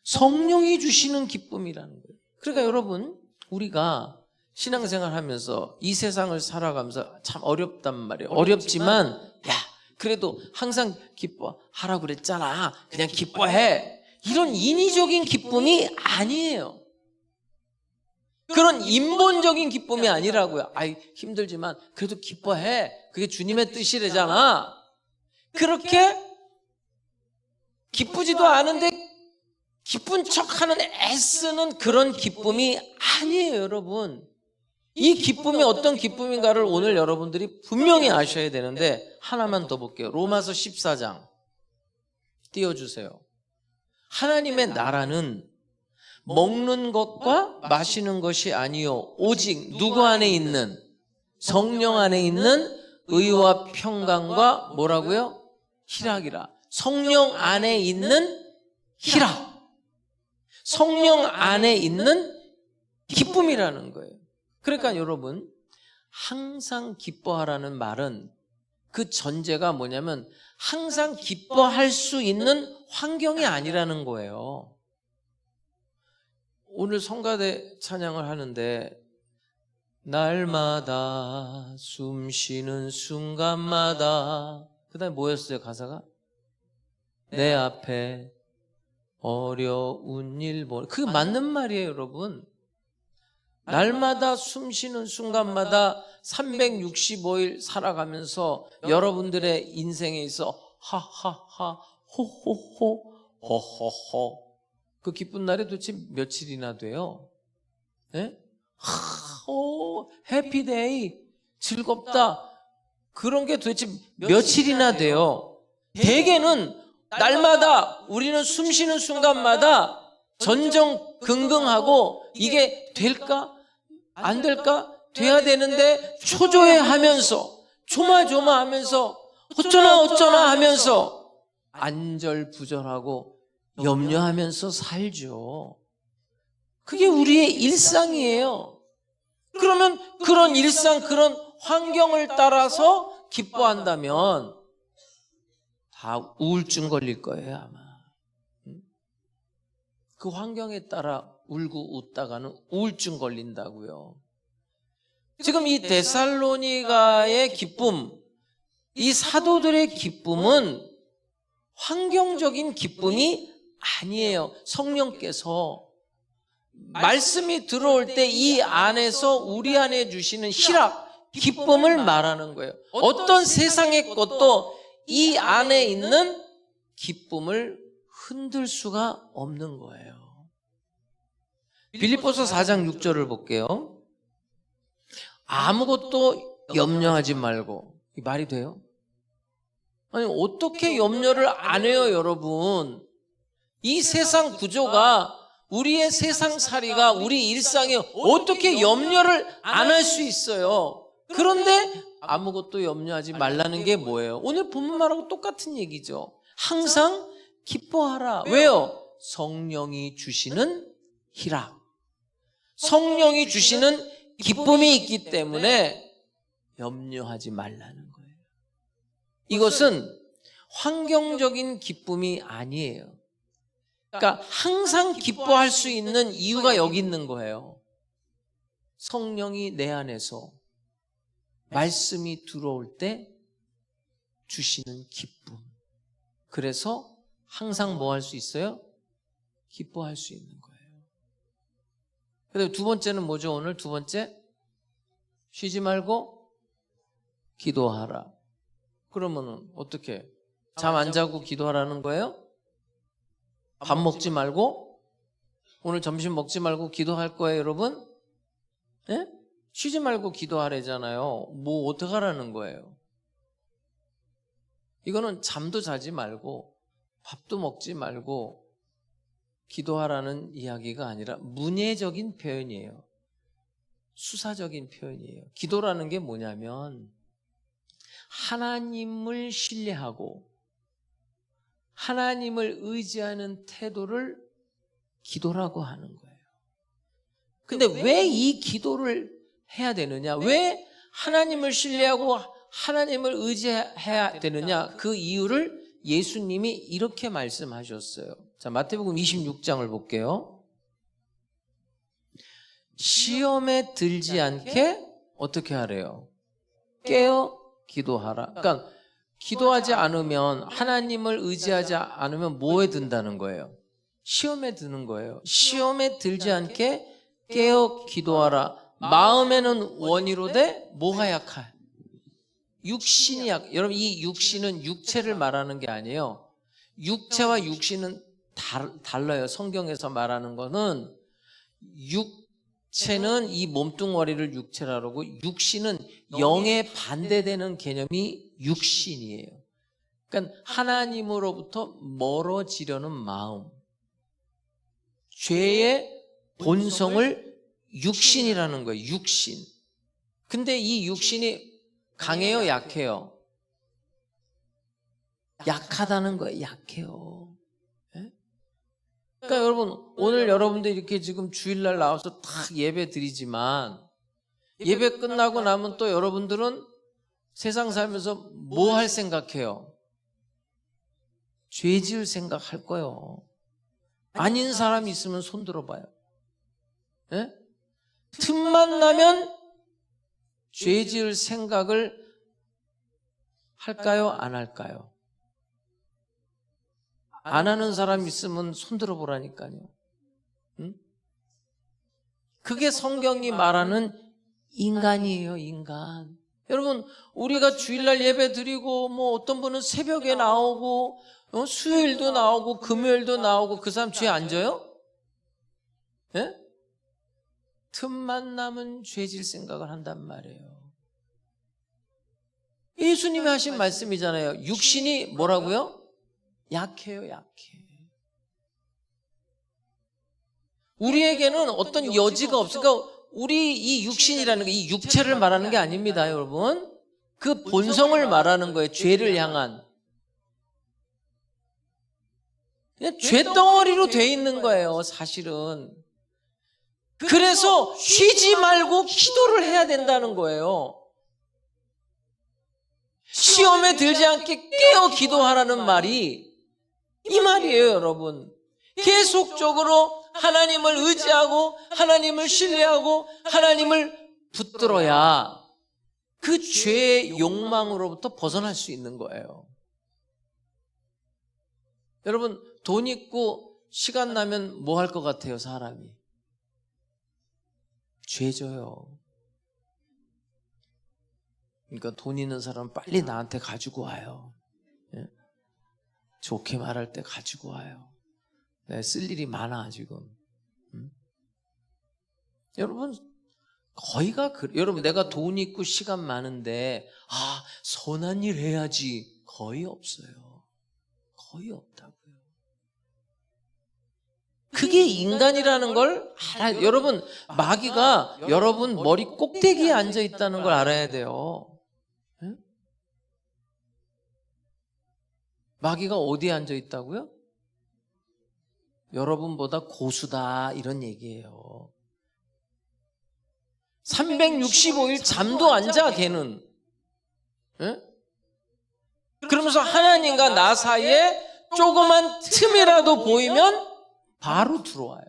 Speaker 3: 성령이 주시는 기쁨이라는 거예요. 그러니까 여러분, 우리가 신앙생활 하면서 이 세상을 살아가면서 참 어렵단 말이에요. 어렵지만 야, 그래도 항상 기뻐하라고 그랬잖아. 그냥 기뻐해. 이런 인위적인 기쁨이 아니에요. 그런 인본적인 기쁨이 아니라고요. 아이, 힘들지만 그래도 기뻐해. 그게 주님의 뜻이래잖아. 그렇게 기쁘지도 않은데 기쁜 척하는 애쓰는 그런 기쁨이 아니에요, 여러분. 이 기쁨이 어떤 기쁨인가를 오늘 여러분들이 분명히 아셔야 되는데, 하나만 더 볼게요. 로마서 14장 띄워주세요. 하나님의 나라는 먹는 것과 마시는 것이 아니요 오직 누구 안에 있는, 성령 안에 있는 의와 평강과 뭐라고요? 희락이라. 성령 안에 있는 희락, 성령 안에 있는 기쁨이라는 거예요. 그러니까 여러분, 항상 기뻐하라는 말은 그 전제가 뭐냐면 항상 기뻐할 수 있는 환경이 아니라는 거예요. 오늘 성가대 찬양을 하는데 날마다 숨 쉬는 순간마다, 그 다음에 뭐였어요 가사가? 내 앞에 어려운 일 보내. 그게 맞는 말이에요, 여러분. 날마다 숨 쉬는 순간마다 365일 살아가면서 여러분들의 인생에 있어 하하하 호호호 호호호 그 기쁜 날이 도대체 며칠이나 돼요? 네? 오, 해피데이, 즐겁다, 그런 게 도대체 며칠이나 돼요? 대개는 날마다 우리는 숨 쉬는 순간마다 전전긍긍하고 이게 될까? 안 될까? 돼야 되는데 초조해하면서 조마조마하면서 어쩌나 하면서 안절부절하고 염려하면서 살죠. 그게 우리의 일상이에요. 그러면 그런 일상, 그런 환경을 따라서 기뻐한다면 다 우울증 걸릴 거예요, 아마. 그 환경에 따라 울고 웃다가는 우울증 걸린다고요. 지금 이 데살로니가의 기쁨, 이 사도들의 기쁨은 환경적인 기쁨이 아니에요. 성령께서 말씀이 들어올 때 이 안에서 우리 안에 주시는 희락, 기쁨을 말하는 거예요. 어떤 세상의 것도 이 안에 있는 기쁨을 흔들 수가 없는 거예요. 빌립보서 4장 6절을 볼게요. 아무것도 염려하지 말고. 이 말이 돼요? 아니, 어떻게 염려를 안 해요, 여러분? 이 세상 구조가, 우리의 세상살이가, 우리 일상에 어떻게 염려를 안 할 수 있어요? 그런데 아무것도 염려하지 말라는 게 뭐예요? 오늘 본문 말하고 똑같은 얘기죠. 항상 기뻐하라. 왜요? 성령이 주시는 희락, 성령이 주시는 기쁨이 있기 때문에 염려하지 말라는 거예요. 이것은 환경적인 기쁨이 아니에요. 그러니까 항상 기뻐할 수 있는 이유가 여기 있는 거예요. 성령이 내 안에서 말씀이 들어올 때 주시는 기쁨. 그래서 항상 뭐 할 수 있어요? 기뻐할 수 있는 거예요. 그리고 두 번째는 뭐죠? 오늘 두 번째, 쉬지 말고 기도하라. 그러면은 어떻게? 잠 안 자고 기도하라는 거예요? 밥 먹지 말고, 오늘 점심 먹지 말고 기도할 거예요, 여러분? 예? 쉬지 말고 기도하래잖아요. 뭐 어떡하라는 거예요? 이거는 잠도 자지 말고 밥도 먹지 말고 기도하라는 이야기가 아니라 문예적인 표현이에요. 수사적인 표현이에요. 기도라는 게 뭐냐면 하나님을 신뢰하고 하나님을 의지하는 태도를 기도라고 하는 거예요. 근데 왜 이 기도를 해야 되느냐? 왜 하나님을 신뢰하고 하나님을 의지해야 되느냐? 그 이유를 예수님이 이렇게 말씀하셨어요. 자, 마태복음 26장을 볼게요. 시험에 들지 않게 어떻게 하래요? 깨어 기도하라. 그러니까 기도하지 않으면, 하나님을 의지하지 않으면 뭐에 든다는 거예요? 시험에 드는 거예요. 시험에 들지 않게 깨어 기도하라. 마음에는 원이로되 뭐가 약할? 육신이 여러분, 이 육신은 육체를 말하는 게 아니에요. 육체와 육신은 달라요. 성경에서 말하는 거는 육체는 이 몸뚱어리를 육체라고 하고, 육신은 영에 반대되는 개념이 육신이에요. 그러니까 하나님으로부터 멀어지려는 마음, 죄의 본성을 육신이라는 거예요. 육신. 근데 이 육신이 강해요, 약해요? 약하다는 거예요. 약해요. 예? 그러니까 여러분, 오늘 여러분들 이렇게 지금 주일날 나와서 딱 예배 드리지만, 예배 끝나고 나면 또 여러분들은 세상 살면서 뭐 할 생각해요? 죄 지을 생각할 거예요. 아닌 사람이 있으면 손 들어봐요. 예? 틈만 나면 죄 지을 생각을 할까요? 안 할까요? 안 하는 사람 있으면 손 들어보라니까요. 응? 그게 성경이 말하는 인간이에요, 인간. 여러분, 우리가 주일날 예배 드리고, 뭐 어떤 분은 새벽에 나오고, 수요일도 나오고, 금요일도 나오고, 그 사람 죄 안 져요? 예? 틈만 나면 죄질 생각을 한단 말이에요. 예수님이 하신 말씀이잖아요. 육신이 뭐라고요? 약해요, 약해. 우리에게는 어떤 여지가 없으니까, 우리 이 육신이라는 게 이 육체를 말하는 게 아닙니다, 여러분. 그 본성을 말하는 거예요. 죄를 향한. 그냥 죄덩어리로 돼 있는 거예요, 사실은. 그래서 쉬지 말고 기도를 해야 된다는 거예요. 시험에 들지 않게 깨어 기도하라는 말이 이 말이에요, 여러분. 계속적으로 하나님을 의지하고 하나님을 신뢰하고 하나님을 붙들어야 그 죄의 욕망으로부터 벗어날 수 있는 거예요. 여러분, 돈 있고 시간 나면 뭐 할 것 같아요, 사람이? 죄져요. 그러니까 돈 있는 사람은 빨리 나한테 가지고 와요. 예? 좋게 말할 때 가지고 와요. 네, 쓸 일이 많아 지금. 여러분, 거의가 여러분, 내가 돈 있고 시간 많은데 선한 일 해야지. 거의 없어요. 거의 없다고요. 그게 인간이라는 걸 알아요. 여러분, 마귀가 여러분 머리 꼭대기에 앉아 있다는 걸 알아야 돼요. 네? 마귀가 어디에 앉아 있다고요? 여러분보다 고수다, 이런 얘기예요. 365일 잠도 안 자, 걔는. 예? 그러면서 하나님과 나 사이에 조그만 틈이라도 보이면 바로 들어와요.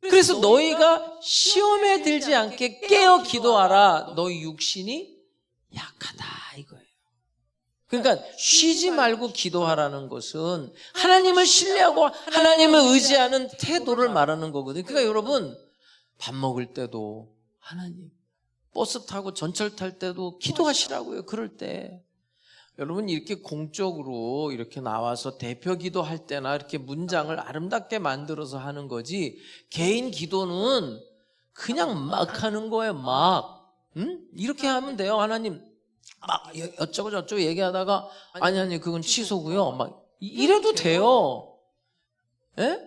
Speaker 3: 그래서 너희가 시험에 들지 않게 깨어 기도하라. 너희 육신이 약하다, 이거예요. 그러니까 쉬지 말고 기도하라는 것은 하나님을 신뢰하고 하나님을 의지하는 태도를 말하는 거거든요. 그러니까 여러분, 밥 먹을 때도 하나님, 버스 타고 전철 탈 때도 기도하시라고요. 그럴 때 여러분, 이렇게 공적으로 이렇게 나와서 대표 기도할 때나 이렇게 문장을 아름답게 만들어서 하는 거지, 개인 기도는 그냥 막 하는 거예요. 막. 이렇게 하면 돼요. 하나님 막 어쩌고 저쩌고 얘기하다가 아니 그건 취소고요, 막 이래도 돼요. 예?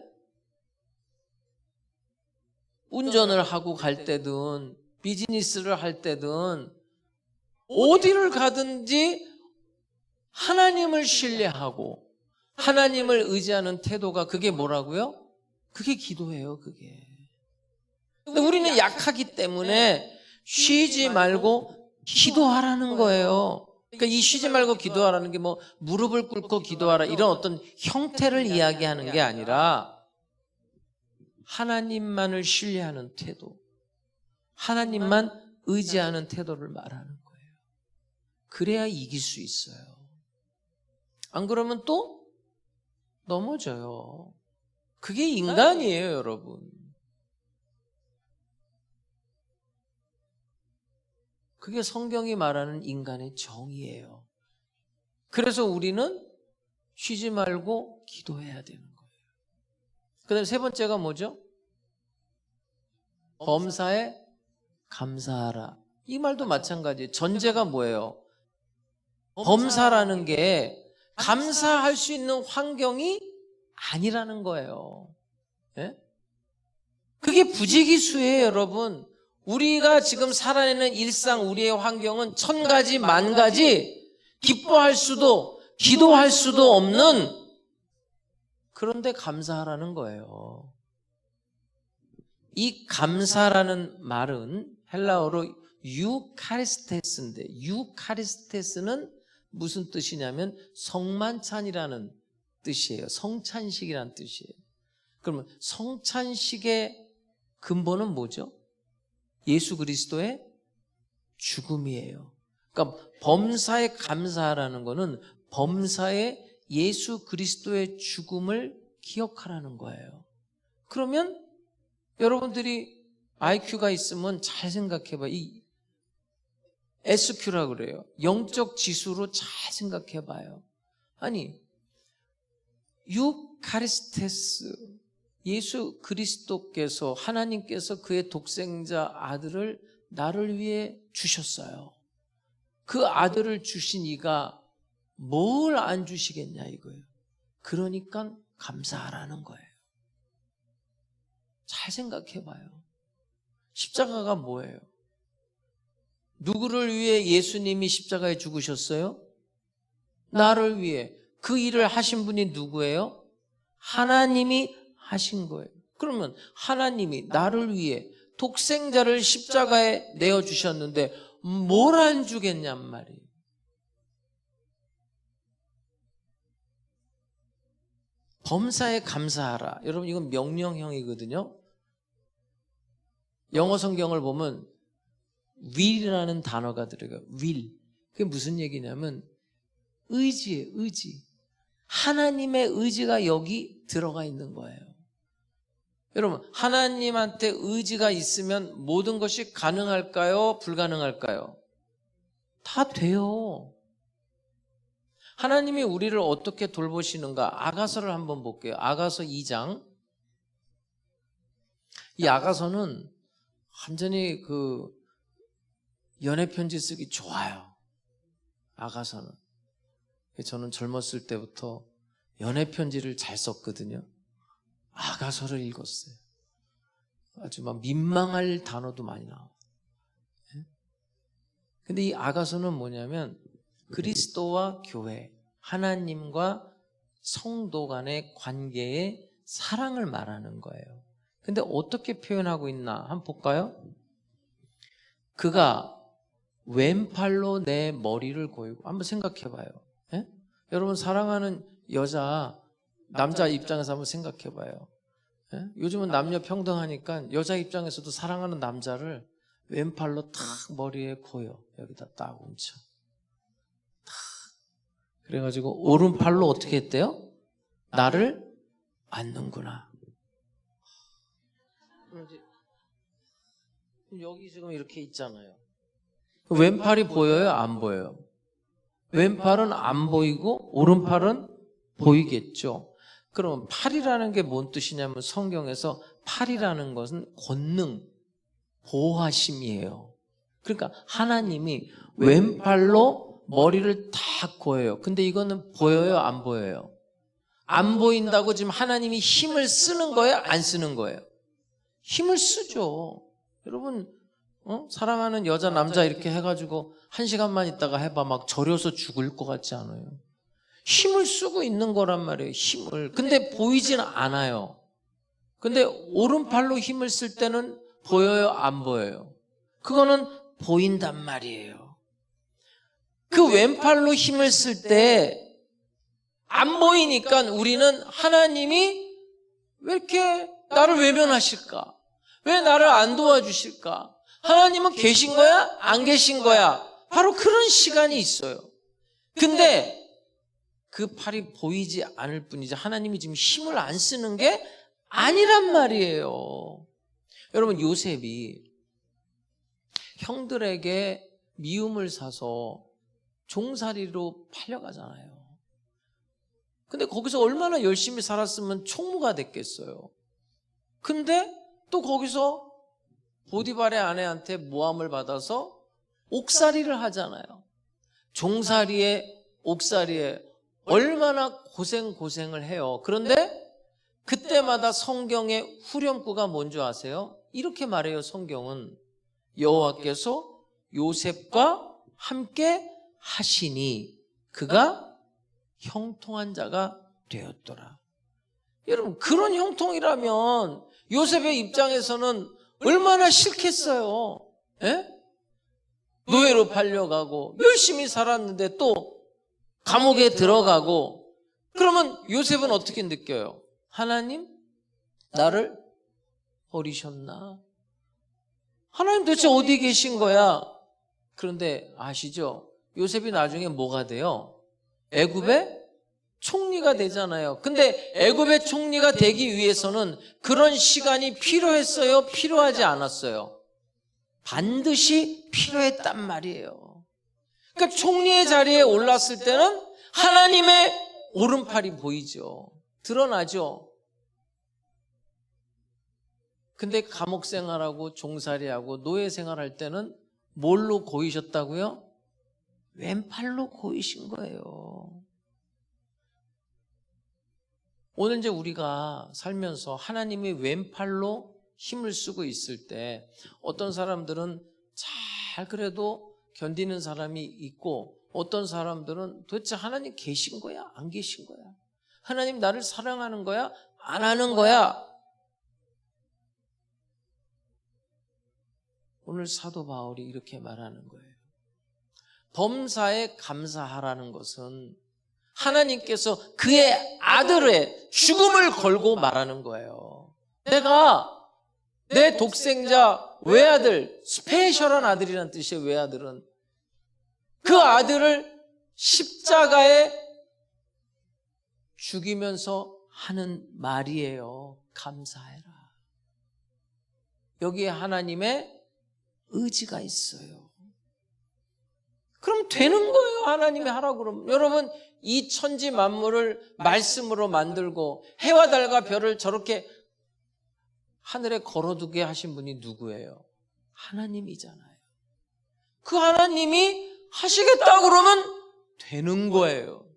Speaker 3: 운전을 하고 갈 때든 비즈니스를 할 때든 어디를 가든지 하나님을 신뢰하고 하나님을 의지하는 태도가, 그게 뭐라고요? 그게 기도예요, 그게. 근데 우리는 약하기 때문에 쉬지 말고 기도하라는 거예요. 그러니까 이 쉬지 말고 기도하라는 게 뭐 무릎을 꿇고 기도하라 이런 어떤 형태를 이야기하는 게 아니라 하나님만을 신뢰하는 태도, 하나님만 의지하는 태도를 말하는 거예요. 그래야 이길 수 있어요. 안 그러면 또 넘어져요. 그게 인간이에요, 여러분. 그게 성경이 말하는 인간의 정의예요. 그래서 우리는 쉬지 말고 기도해야 되는 거예요. 그 다음에 세 번째가 뭐죠? 범사에 감사하라. 이 말도 마찬가지예요. 전제가 뭐예요? 범사라는 게 감사할 수 있는 환경이 아니라는 거예요. 예? 그게 부지기수예요, 여러분. 우리가 지금 살아내는 일상, 우리의 환경은 1000가지, 10,000가지 기뻐할 수도, 기도할 수도 없는, 그런데 감사하라는 거예요. 이 감사라는 말은 헬라어로 유카리스테스인데, 유카리스테스는 무슨 뜻이냐면 성만찬이라는 뜻이에요. 성찬식이라는 뜻이에요. 그러면 성찬식의 근본은 뭐죠? 예수 그리스도의 죽음이에요. 그러니까 범사에 감사하라는 것은 범사에 예수 그리스도의 죽음을 기억하라는 거예요. 그러면 여러분들이 IQ가 있으면 잘 생각해봐요. 이 SQ라고 그래요. 영적 지수로 잘 생각해봐요. 아니, 유카리스테스, 예수 그리스도께서, 하나님께서 그의 독생자 아들을 나를 위해 주셨어요. 그 아들을 주신 이가 뭘 안 주시겠냐 이거예요. 그러니까 감사하라는 거예요. 잘 생각해봐요. 십자가가 뭐예요? 누구를 위해 예수님이 십자가에 죽으셨어요? 나를 위해. 그 일을 하신 분이 누구예요? 하나님이 하신 거예요. 그러면 하나님이 나를 위해 독생자를 십자가에 내어주셨는데 뭘 안 주겠냔 말이에요. 범사에 감사하라. 여러분 이건 명령형이거든요. 영어 성경을 보면 will이라는 단어가 들어가요. will. 그게 무슨 얘기냐면 의지예요. 의지. 하나님의 의지가 여기 들어가 있는 거예요. 여러분 하나님한테 의지가 있으면 모든 것이 가능할까요? 불가능할까요? 다 돼요. 하나님이 우리를 어떻게 돌보시는가? 아가서를 한번 볼게요. 아가서 2장. 이 아가서는 완전히 그 연애 편지 쓰기 좋아요. 아가서는. 저는 젊었을 때부터 연애 편지를 잘 썼거든요. 아가서를 읽었어요. 아주 막 민망할 단어도 많이 나와요. 근데 이 아가서는 뭐냐면 그리스도와 교회, 하나님과 성도 간의 관계의 사랑을 말하는 거예요. 근데 어떻게 표현하고 있나 한번 볼까요? 그가 왼팔로 내 머리를 고이고, 한번 생각해 봐요. 예? 여러분 사랑하는 여자, 남자 입장에서 한번 생각해 봐요. 예? 요즘은 남녀 평등하니까 여자 입장에서도 사랑하는 남자를 왼팔로 탁 머리에 고여. 여기다 딱 얹혀. 탁. 그래가지고 오른팔로 어떻게 했대요? 나를 안는구나. 여기 지금 이렇게 있잖아요. 왼팔이 보여요? 안 보여요? 왼팔은 안 보이고 오른팔은 보이겠죠. 그럼 팔이라는 게 뭔 뜻이냐면 성경에서 팔이라는 것은 권능, 보호하심이에요. 그러니까 하나님이 왼팔로 머리를 딱 고여요. 근데 이거는 보여요? 안 보여요? 안 보인다고 지금 하나님이 힘을 쓰는 거예요? 안 쓰는 거예요? 힘을 쓰죠. 여러분 사랑하는 여자 남자 이렇게 해가지고 1시간만 있다가 해봐 막 저려서 죽을 것 같지 않아요? 힘을 쓰고 있는 거란 말이에요. 힘을. 근데 보이진 않아요. 근데 오른팔로 힘을 쓸 때는 보여요? 안 보여요? 그거는 보인단 말이에요. 그 왼팔로 힘을 쓸 때 안 보이니까 우리는 하나님이 왜 이렇게 나를 외면하실까? 왜 나를 안 도와주실까? 하나님은 계신 거야? 안 계신 거야? 바로 그런 시간이 있어요. 근데 그 팔이 보이지 않을 뿐이지 하나님이 지금 힘을 안 쓰는 게 아니란 말이에요. 여러분, 요셉이 형들에게 미움을 사서 종살이로 팔려가잖아요. 근데 거기서 얼마나 열심히 살았으면 총무가 됐겠어요. 근데 또 거기서 보디발의 아내한테 모함을 받아서 옥살이를 하잖아요. 종살이에 옥살이에 얼마나 고생을 해요. 그런데 그때마다 성경의 후렴구가 뭔지 아세요? 이렇게 말해요. 성경은 여호와께서 요셉과 함께 하시니 그가 형통한 자가 되었더라. 여러분, 그런 형통이라면 요셉의 입장에서는 얼마나 싫겠어요. 예? 노예로 팔려가고 열심히 살았는데 또 감옥에 들어가고, 그러면 요셉은 어떻게 느껴요? 하나님, 나를 버리셨나? 하나님 도대체 어디 계신 거야? 그런데 아시죠? 요셉이 나중에 뭐가 돼요? 애굽의 총리가 되잖아요. 근데 애굽의 총리가 되기 위해서는 그런 시간이 필요했어요? 필요하지 않았어요? 반드시 필요했단 말이에요. 그러니까 총리의 자리에 올랐을 때는 하나님의 오른팔이 보이죠. 드러나죠. 근데 감옥 생활하고 종살이하고 노예 생활할 때는 뭘로 고이셨다고요? 왼팔로 고이신 거예요. 오늘 이제 우리가 살면서 하나님이 왼팔로 힘을 쓰고 있을 때 어떤 사람들은 잘 그래도 견디는 사람이 있고, 어떤 사람들은 도대체 하나님 계신 거야? 안 계신 거야? 하나님 나를 사랑하는 거야? 안 하는 거야? 오늘 사도 바울이 이렇게 말하는 거예요. 범사에 감사하라는 것은 하나님께서 그의 아들의 죽음을 걸고 말하는 거예요. 내가 내 독생자 외아들, 스페셜한 아들이라는 뜻이에요. 외아들은 그 아들을 십자가에 죽이면서 하는 말이에요. 감사해라. 여기에 하나님의 의지가 있어요. 그럼 되는 거예요. 하나님이 하라고 그러면. 여러분, 이 천지 만물을 말씀으로 만들고 해와 달과 별을 저렇게 하늘에 걸어두게 하신 분이 누구예요? 하나님이잖아요. 그 하나님이 하시겠다 그러면 되는 거예요.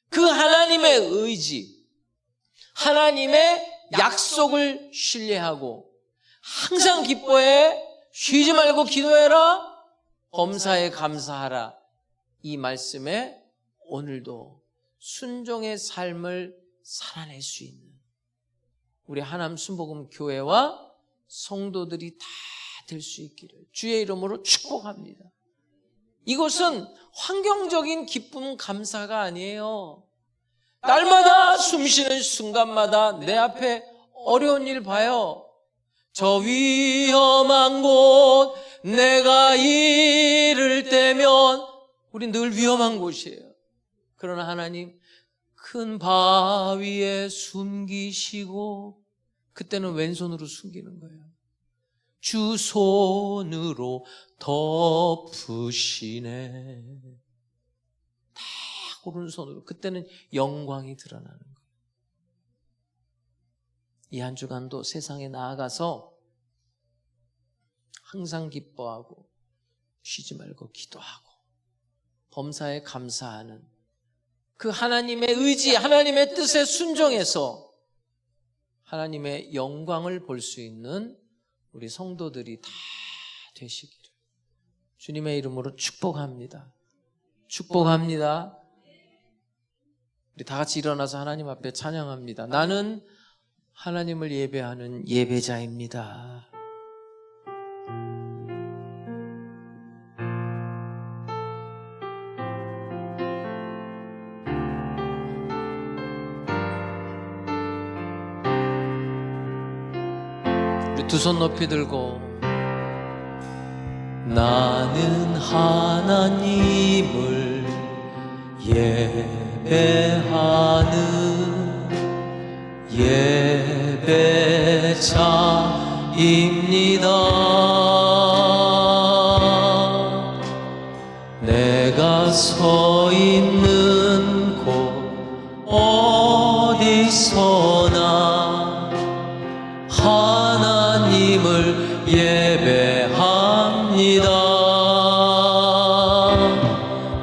Speaker 3: 그 하나님의 의지, 하나님의 약속을 신뢰하고 항상 기뻐해, 쉬지 말고 기도해라, 범사에 감사하라. 이 말씀에 오늘도 순종의 삶을 살아낼 수 있는 우리 하남 순복음 교회와 성도들이 다 될 수 있기를 주의 이름으로 축복합니다. 이것은 환경적인 기쁨 감사가 아니에요. 날마다 숨쉬는 순간마다 내 앞에 어려운 일 봐요. 저 위험한 곳 내가 이를 때면 우리 늘 위험한 곳이에요. 그러나 하나님 큰 바위에 숨기시고, 그때는 왼손으로 숨기는 거예요. 주 손으로 덮으시네. 다 오른손으로. 그때는 영광이 드러나는 거예요. 이 한 주간도 세상에 나아가서 항상 기뻐하고 쉬지 말고 기도하고 범사에 감사하는 그 하나님의 의지, 하나님의 뜻에 순종해서 하나님의 영광을 볼 수 있는 우리 성도들이 다 되시기를 주님의 이름으로 축복합니다. 축복합니다. 우리 다 같이 일어나서 하나님 앞에 찬양합니다. 나는 하나님을 예배하는 예배자입니다. 두 손 높이 들고 나는 하나님을 예배하는 예배자입니다. 내가 서 있는 곳 어디서나 하나님을 예배합니다.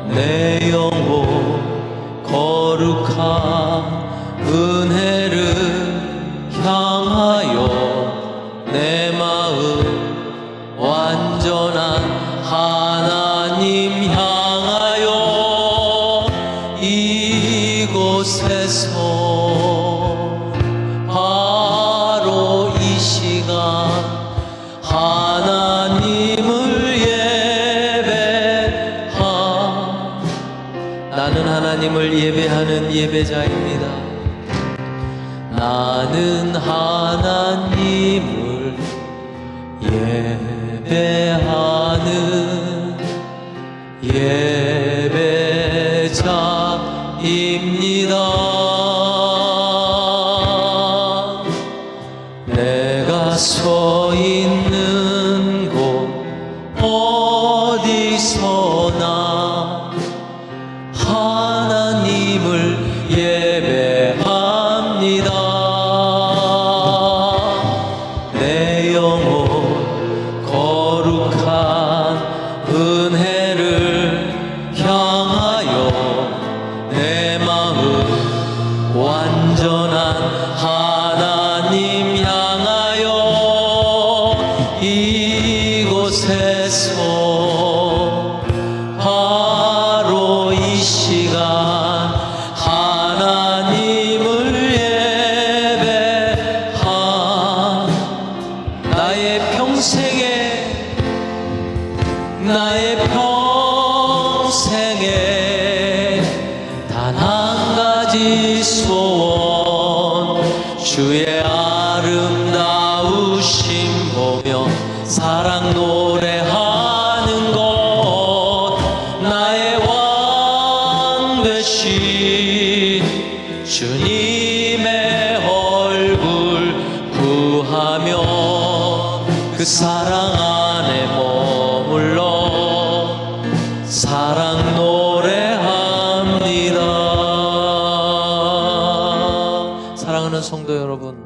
Speaker 3: 내 영혼 거룩한 은혜를 향하여 내 마음 완전한 하나님 향하여 이곳에서 바로 이 시간 하나님을 예배하 나는 하나님을 예배하는 예배자입니다. 나는 하나님을 예배하는 예배자입니다. 내가 서 있는 곳 어디서나 하나님을 예배합니다. 내 영혼 거룩한 은혜를 향하여 내 마음 완전한 하나님 향하여 이곳에서 바로 이 시간 하나님을 예배하 나의 평생에 단 한 가지 소원 주의 아름다우심 보며 사랑 노래하는 것 나의 왕 되신 주님의 얼굴 구하며 그 사랑 안에 머물러 사랑 노래합니다. 사랑하는 성도 여러분,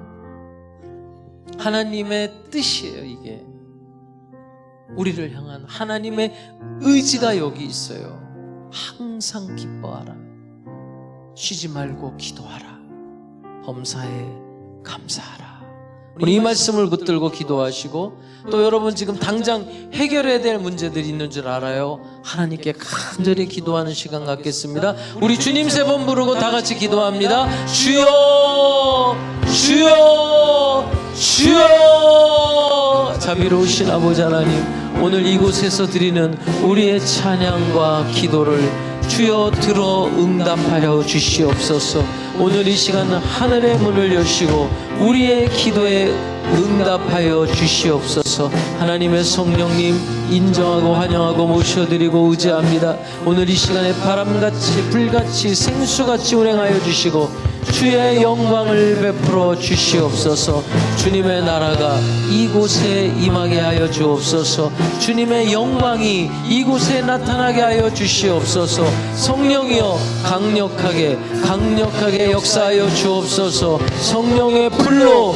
Speaker 3: 하나님의 뜻이에요. 이게 우리를 향한 하나님의 의지가 여기 있어요. 항상 기뻐하라, 쉬지 말고 기도하라, 범사에 감사하라. 우리 이 말씀을 붙들고 기도하시고, 또 여러분 지금 당장 해결해야 될 문제들이 있는 줄 알아요. 하나님께 간절히 기도하는 시간 갖겠습니다. 우리 주님 세 번 부르고 다 같이 기도합니다. 주여 주여 주여. 자비로우신 아버지 하나님, 오늘 이곳에서 드리는 우리의 찬양과 기도를 주여 들어 응답하여 주시옵소서. 오늘 이 시간은 하늘의 문을 여시고 우리의 기도에 응답하여 주시옵소서. 하나님의 성령님 인정하고 환영하고 모셔드리고 의지합니다. 오늘 이 시간에 바람같이 불같이 생수같이 운행하여 주시고 주의 영광을 베풀어 주시옵소서. 주님의 나라가 이곳에 임하게 하여 주옵소서. 주님의 영광이 이곳에 나타나게 하여 주시옵소서. 성령이여 강력하게 역사하여 주옵소서. 성령의 불로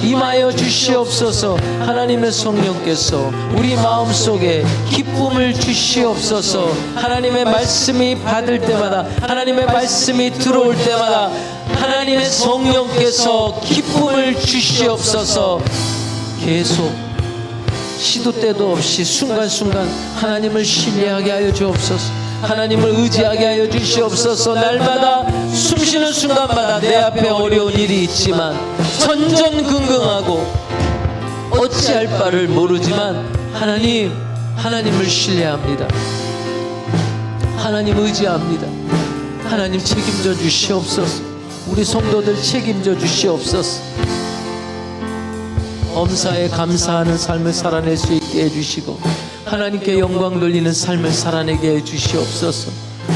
Speaker 3: 임하여 주시옵소서. 하나님의 성령께서 우리 마음속에 기쁨을 주시옵소서. 하나님의 말씀이 받을 때마다, 하나님의 말씀이 들어올 때마다 하나님의 성령께서 기쁨을 주시옵소서. 계속 시도 때도 없이 순간순간 하나님을 신뢰하게 하여 주옵소서. 하나님을 의지하게 하여 주시옵소서. 날마다 숨쉬는 순간마다 내 앞에 어려운 일이 있지만 전전긍긍하고 어찌할 바를 모르지만 하나님을 신뢰합니다. 하나님 의지합니다. 하나님 책임져 주시옵소서. 우리 성도들 책임져 주시옵소서. 범사에 감사하는 삶을 살아낼 수 있게 해주시고 하나님께 영광 돌리는 삶을 살아내게 해주시옵소서.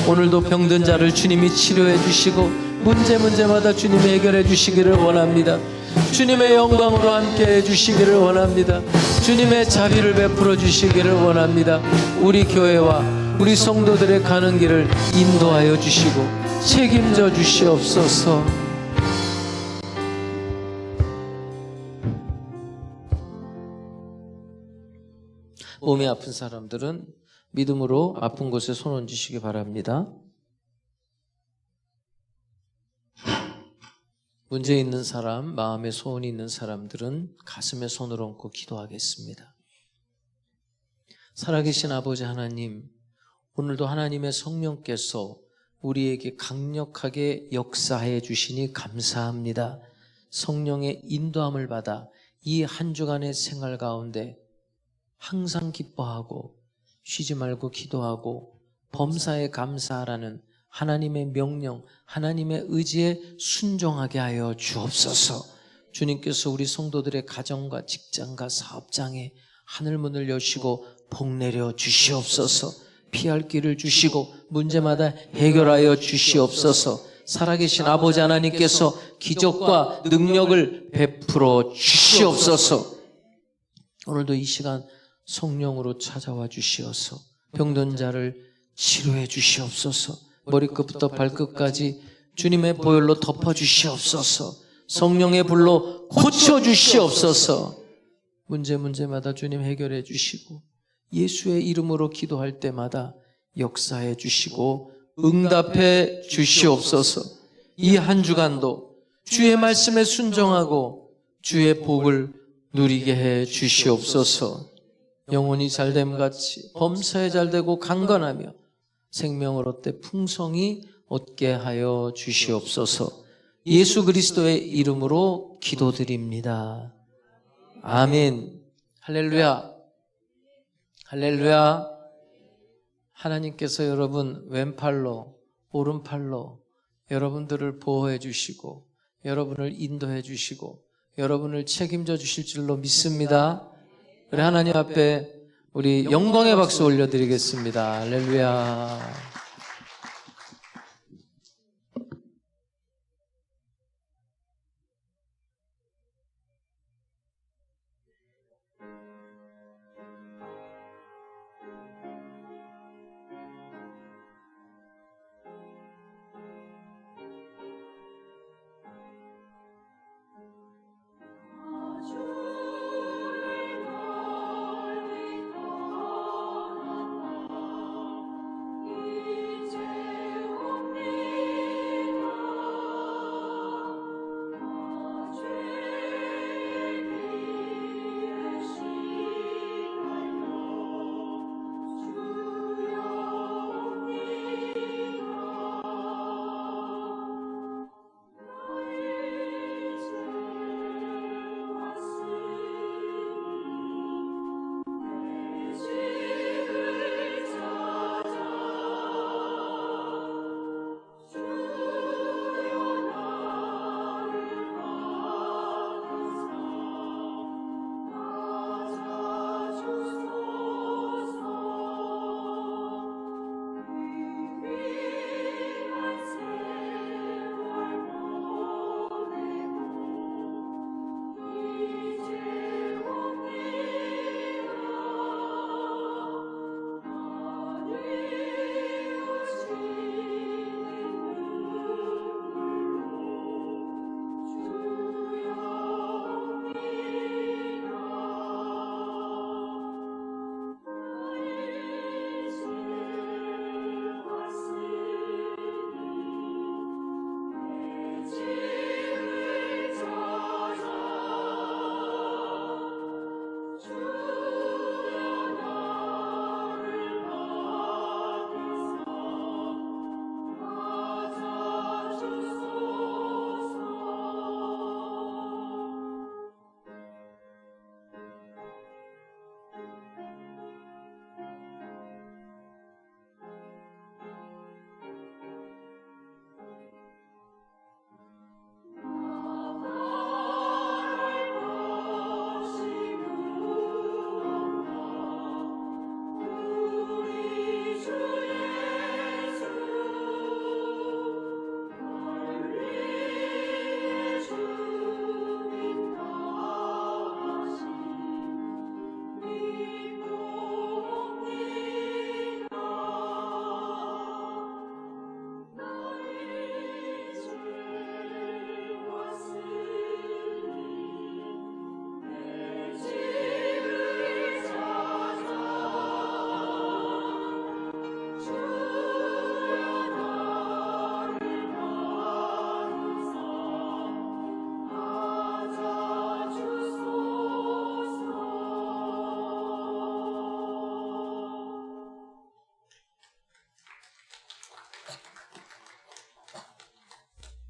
Speaker 3: 오늘도 병든 자를 주님이 치료해 주시고 문제마다 주님이 해결해 주시기를 원합니다. 주님의 영광으로 함께 해주시기를 원합니다. 주님의 자비를 베풀어 주시기를 원합니다. 우리 교회와 우리 성도들의 가는 길을 인도하여 주시고 책임져 주시옵소서. 몸이 아픈 사람들은 믿음으로 아픈 곳에 손 얹으시기 바랍니다. 문제 있는 사람, 마음에 소원이 있는 사람들은 가슴에 손을 얹고 기도하겠습니다. 살아계신 아버지 하나님, 오늘도 하나님의 성령께서 우리에게 강력하게 역사해 주시니 감사합니다. 성령의 인도함을 받아 이 한 주간의 생활 가운데 항상 기뻐하고 쉬지 말고 기도하고 범사에 감사하라는 하나님의 명령, 하나님의 의지에 순종하게 하여 주옵소서. 주님께서 우리 성도들의 가정과 직장과 사업장에 하늘문을 여시고 복 내려 주시옵소서. 피할 길을 주시고 문제마다 해결하여 주시옵소서. 살아계신 아버지 하나님께서 기적과 능력을 베풀어 주시옵소서. 오늘도 이 시간 성령으로 찾아와 주시어서 병든 자를 치료해 주시옵소서. 머리끝부터 발끝까지 주님의 보혈로 덮어 주시옵소서. 성령의 불로 고쳐 주시옵소서. 문제마다 주님 해결해 주시고 예수의 이름으로 기도할 때마다 역사해 주시고 응답해 주시옵소서. 이 한 주간도 주의 말씀에 순종하고 주의 복을 누리게 해 주시옵소서. 영혼이 잘됨같이 범사에 잘되고 강건하며 생명을 얻되 풍성히 얻게 하여 주시옵소서. 예수 그리스도의 이름으로 기도드립니다. 아멘. 할렐루야. 할렐루야. 하나님께서 여러분 왼팔로 오른팔로 여러분들을 보호해 주시고 여러분을 인도해 주시고 여러분을 책임져 주실 줄로 믿습니다. 우리 하나님 앞에 우리 영광의 박수 올려드리겠습니다. 할렐루야.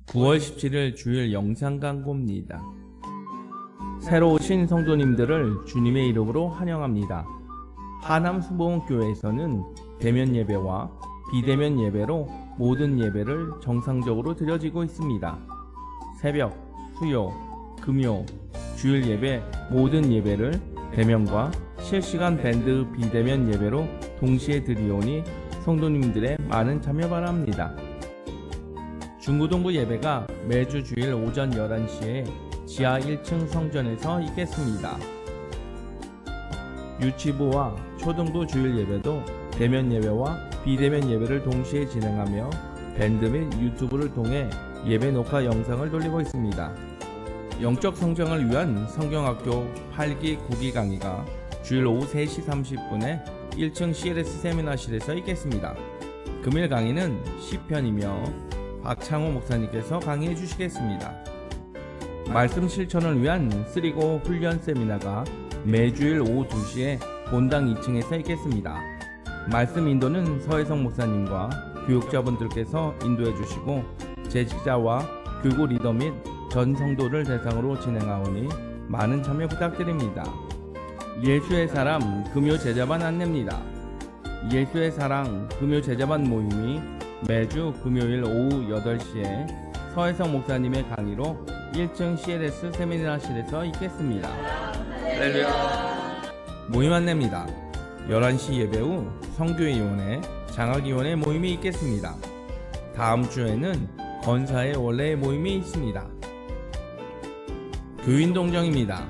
Speaker 5: 9월 17일 주일 영상 광고입니다. 새로 오신 성도님들을 주님의 이름으로 환영합니다. 하남 수봉교회에서는 대면 예배와 비대면 예배로 모든 예배를 정상적으로 드려지고 있습니다. 새벽, 수요, 금요, 주일 예배 모든 예배를 대면과 실시간 밴드 비대면 예배로 동시에 드리오니 성도님들의 많은 참여 바랍니다. 중고등부 예배가 매주 주일 오전 11시에 지하 1층 성전에서 있겠습니다. 유치부와 초등부 주일 예배도 대면 예배와 비대면 예배를 동시에 진행하며 밴드 및 유튜브를 통해 예배 녹화 영상을 돌리고 있습니다. 영적 성장을 위한 성경학교 8기 9기 강의가 주일 오후 3시 30분에 1층 CLS 세미나실에서 있겠습니다. 금일 강의는 시편이며 박창호 목사님께서 강의해 주시겠습니다. 말씀 실천을 위한 3고 훈련 세미나가 매주일 오후 2시에 본당 2층에서 있겠습니다. 말씀 인도는 서혜성 목사님과 교육자분들께서 인도해 주시고 재직자와 교구 리더 및 전 성도를 대상으로 진행하오니 많은 참여 부탁드립니다. 예수의 사람 금요 제자반 안내입니다. 예수의 사랑 금요 제자반 모임이 매주 금요일 오후 8시에 서혜성 목사님의 강의로 1층 CLS 세미나실에서 있겠습니다. 할렐루야. 모임 안내입니다. 11시 예배 후 성교위원회, 장학위원회 모임이 있겠습니다. 다음 주에는 건사의 원래 모임이 있습니다. 교인 동정입니다.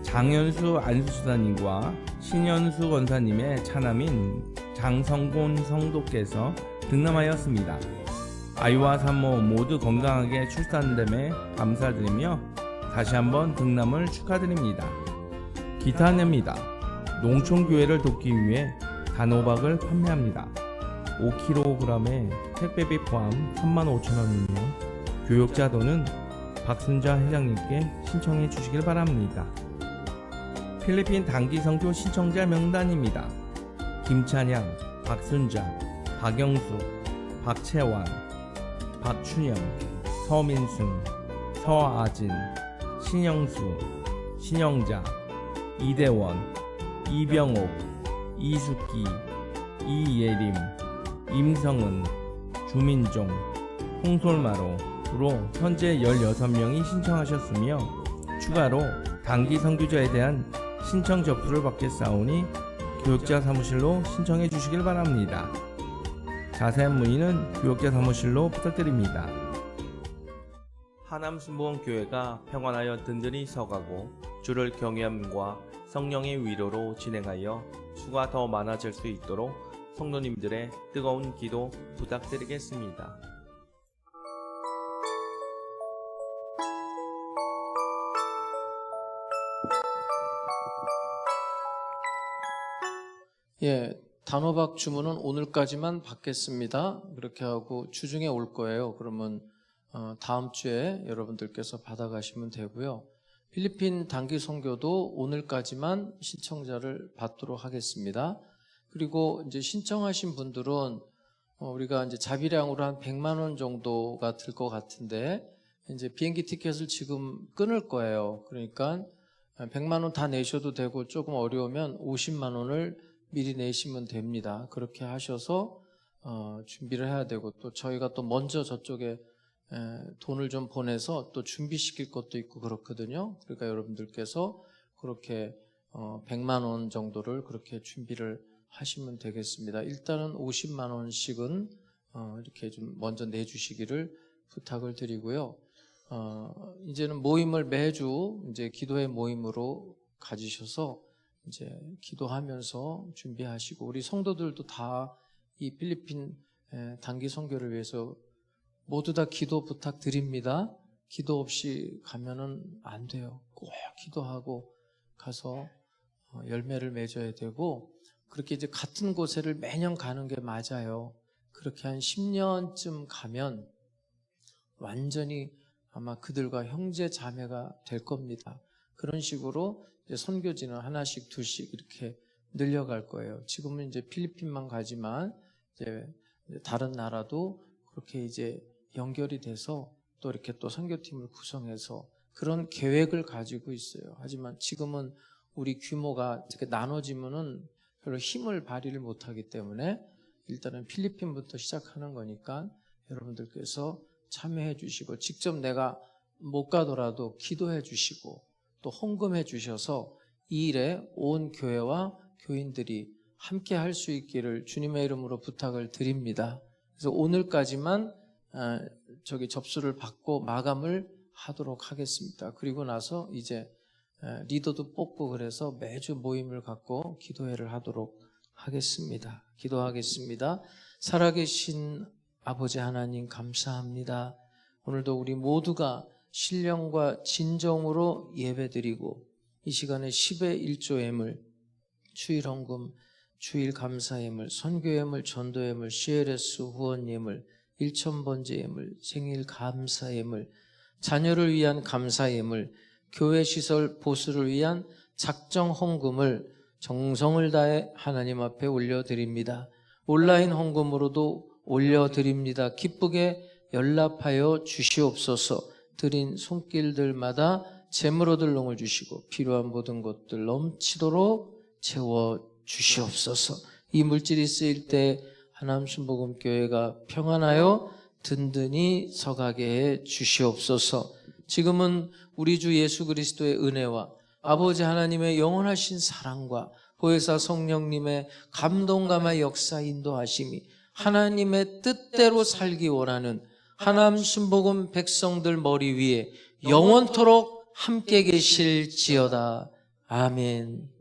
Speaker 5: 장현수 안수수사님과 신현수 권사님의 차남인 장성곤 성도께서 등남하였습니다. 아이와 산모 모두 건강하게 출산됨에 감사드리며 다시 한번 등남을 축하드립니다. 기타 안내입니다. 농촌교회를 돕기 위해 단호박을 판매합니다. 5kg에 택배비 포함 35,000원이며 교육자 돈은 박순자 회장님께 신청해 주시길 바랍니다. 필리핀 단기 선교 신청자 명단입니다. 김찬양, 박순자, 박영수, 박채환, 박춘영, 서민승, 서아진, 신영수, 신영자, 이대원, 이병옥, 이숙기, 이예림, 임성은, 주민종, 홍솔마로로 현재 16명이 신청하셨으며 추가로 단기 선교자에 대한 신청 접수를 받겠사오니 교육자 사무실로 신청해 주시길 바랍니다. 자세한 문의는 교육자 사무실로 부탁드립니다. 하남순복음교회가 평안하여 든든히 서가고 주를 경외함과 성령의 위로로 진행하여 수가 더 많아질 수 있도록 성도님들의 뜨거운 기도 부탁드리겠습니다.
Speaker 3: 예, 단호박 주문은 오늘까지만 받겠습니다. 그렇게 하고 주중에 올 거예요. 그러면 다음 주에 여러분들께서 받아가시면 되고요. 필리핀 단기 선교도 오늘까지만 신청자를 받도록 하겠습니다. 그리고 이제 신청하신 분들은 우리가 이제 자비량으로 한 100만 원 정도가 들 것 같은데 이제 비행기 티켓을 지금 끊을 거예요. 그러니까 100만 원 다 내셔도 되고 조금 어려우면 50만 원을 미리 내시면 됩니다. 그렇게 하셔서 준비를 해야 되고 또 저희가 또 먼저 저쪽에 돈을 좀 보내서 또 준비시킬 것도 있고 그렇거든요. 그러니까 여러분들께서 그렇게 100만 원 정도를 그렇게 준비를 하시면 되겠습니다. 일단은 50만 원씩은 이렇게 좀 먼저 내주시기를 부탁을 드리고요. 이제는 모임을 매주 이제 기도의 모임으로 가지셔서 이제 기도하면서 준비하시고 우리 성도들도 다 이 필리핀 단기 선교를 위해서 모두 다 기도 부탁드립니다. 기도 없이 가면은 안 돼요. 꼭 기도하고 가서 열매를 맺어야 되고 그렇게 이제 같은 곳에를 매년 가는 게 맞아요. 그렇게 한 10년쯤 가면 완전히 아마 그들과 형제 자매가 될 겁니다. 그런 식으로 이제 선교지는 하나씩 둘씩 이렇게 늘려갈 거예요. 지금은 이제 필리핀만 가지만 이제 다른 나라도 그렇게 이제 연결이 돼서 또 이렇게 또 선교팀을 구성해서 그런 계획을 가지고 있어요. 하지만 지금은 우리 규모가 이렇게 나눠지면은 별로 힘을 발휘를 못하기 때문에 일단은 필리핀부터 시작하는 거니까 여러분들께서 참여해 주시고 직접 내가 못 가더라도 기도해 주시고 또 헌금해 주셔서 이 일에 온 교회와 교인들이 함께 할 수 있기를 주님의 이름으로 부탁을 드립니다. 그래서 오늘까지만 접수를 받고 마감을 하도록 하겠습니다. 그리고 나서 이제 리더도 뽑고 그래서 매주 모임을 갖고 기도회를 하도록 하겠습니다. 기도하겠습니다. 살아계신 아버지 하나님 감사합니다. 오늘도 우리 모두가 신령과 진정으로 예배드리고 이 시간에 10의 1조 예물, 주일 헌금, 주일 감사 예물, 선교 예물, 전도 예물, CLS 후원 예물, 1,000번째 예물, 생일 감사 예물, 자녀를 위한 감사 예물, 교회 시설 보수를 위한 작정 헌금을 정성을 다해 하나님 앞에 올려드립니다. 온라인 헌금으로도 올려드립니다. 기쁘게 연락하여 주시옵소서. 드린 손길들마다 재물 얻을 롱을 주시고 필요한 모든 것들 넘치도록 채워 주시옵소서. 이 물질이 쓰일 때 하나님 순복음교회가 평안하여 든든히 서가게 해 주시옵소서. 지금은 우리 주 예수 그리스도의 은혜와 아버지 하나님의 영원하신 사랑과 보혜사 성령님의 감동감화 역사 인도하심이 하나님의 뜻대로 살기 원하는 하나님 순복음 백성들 머리 위에 영원토록 함께 계실지어다. 아멘.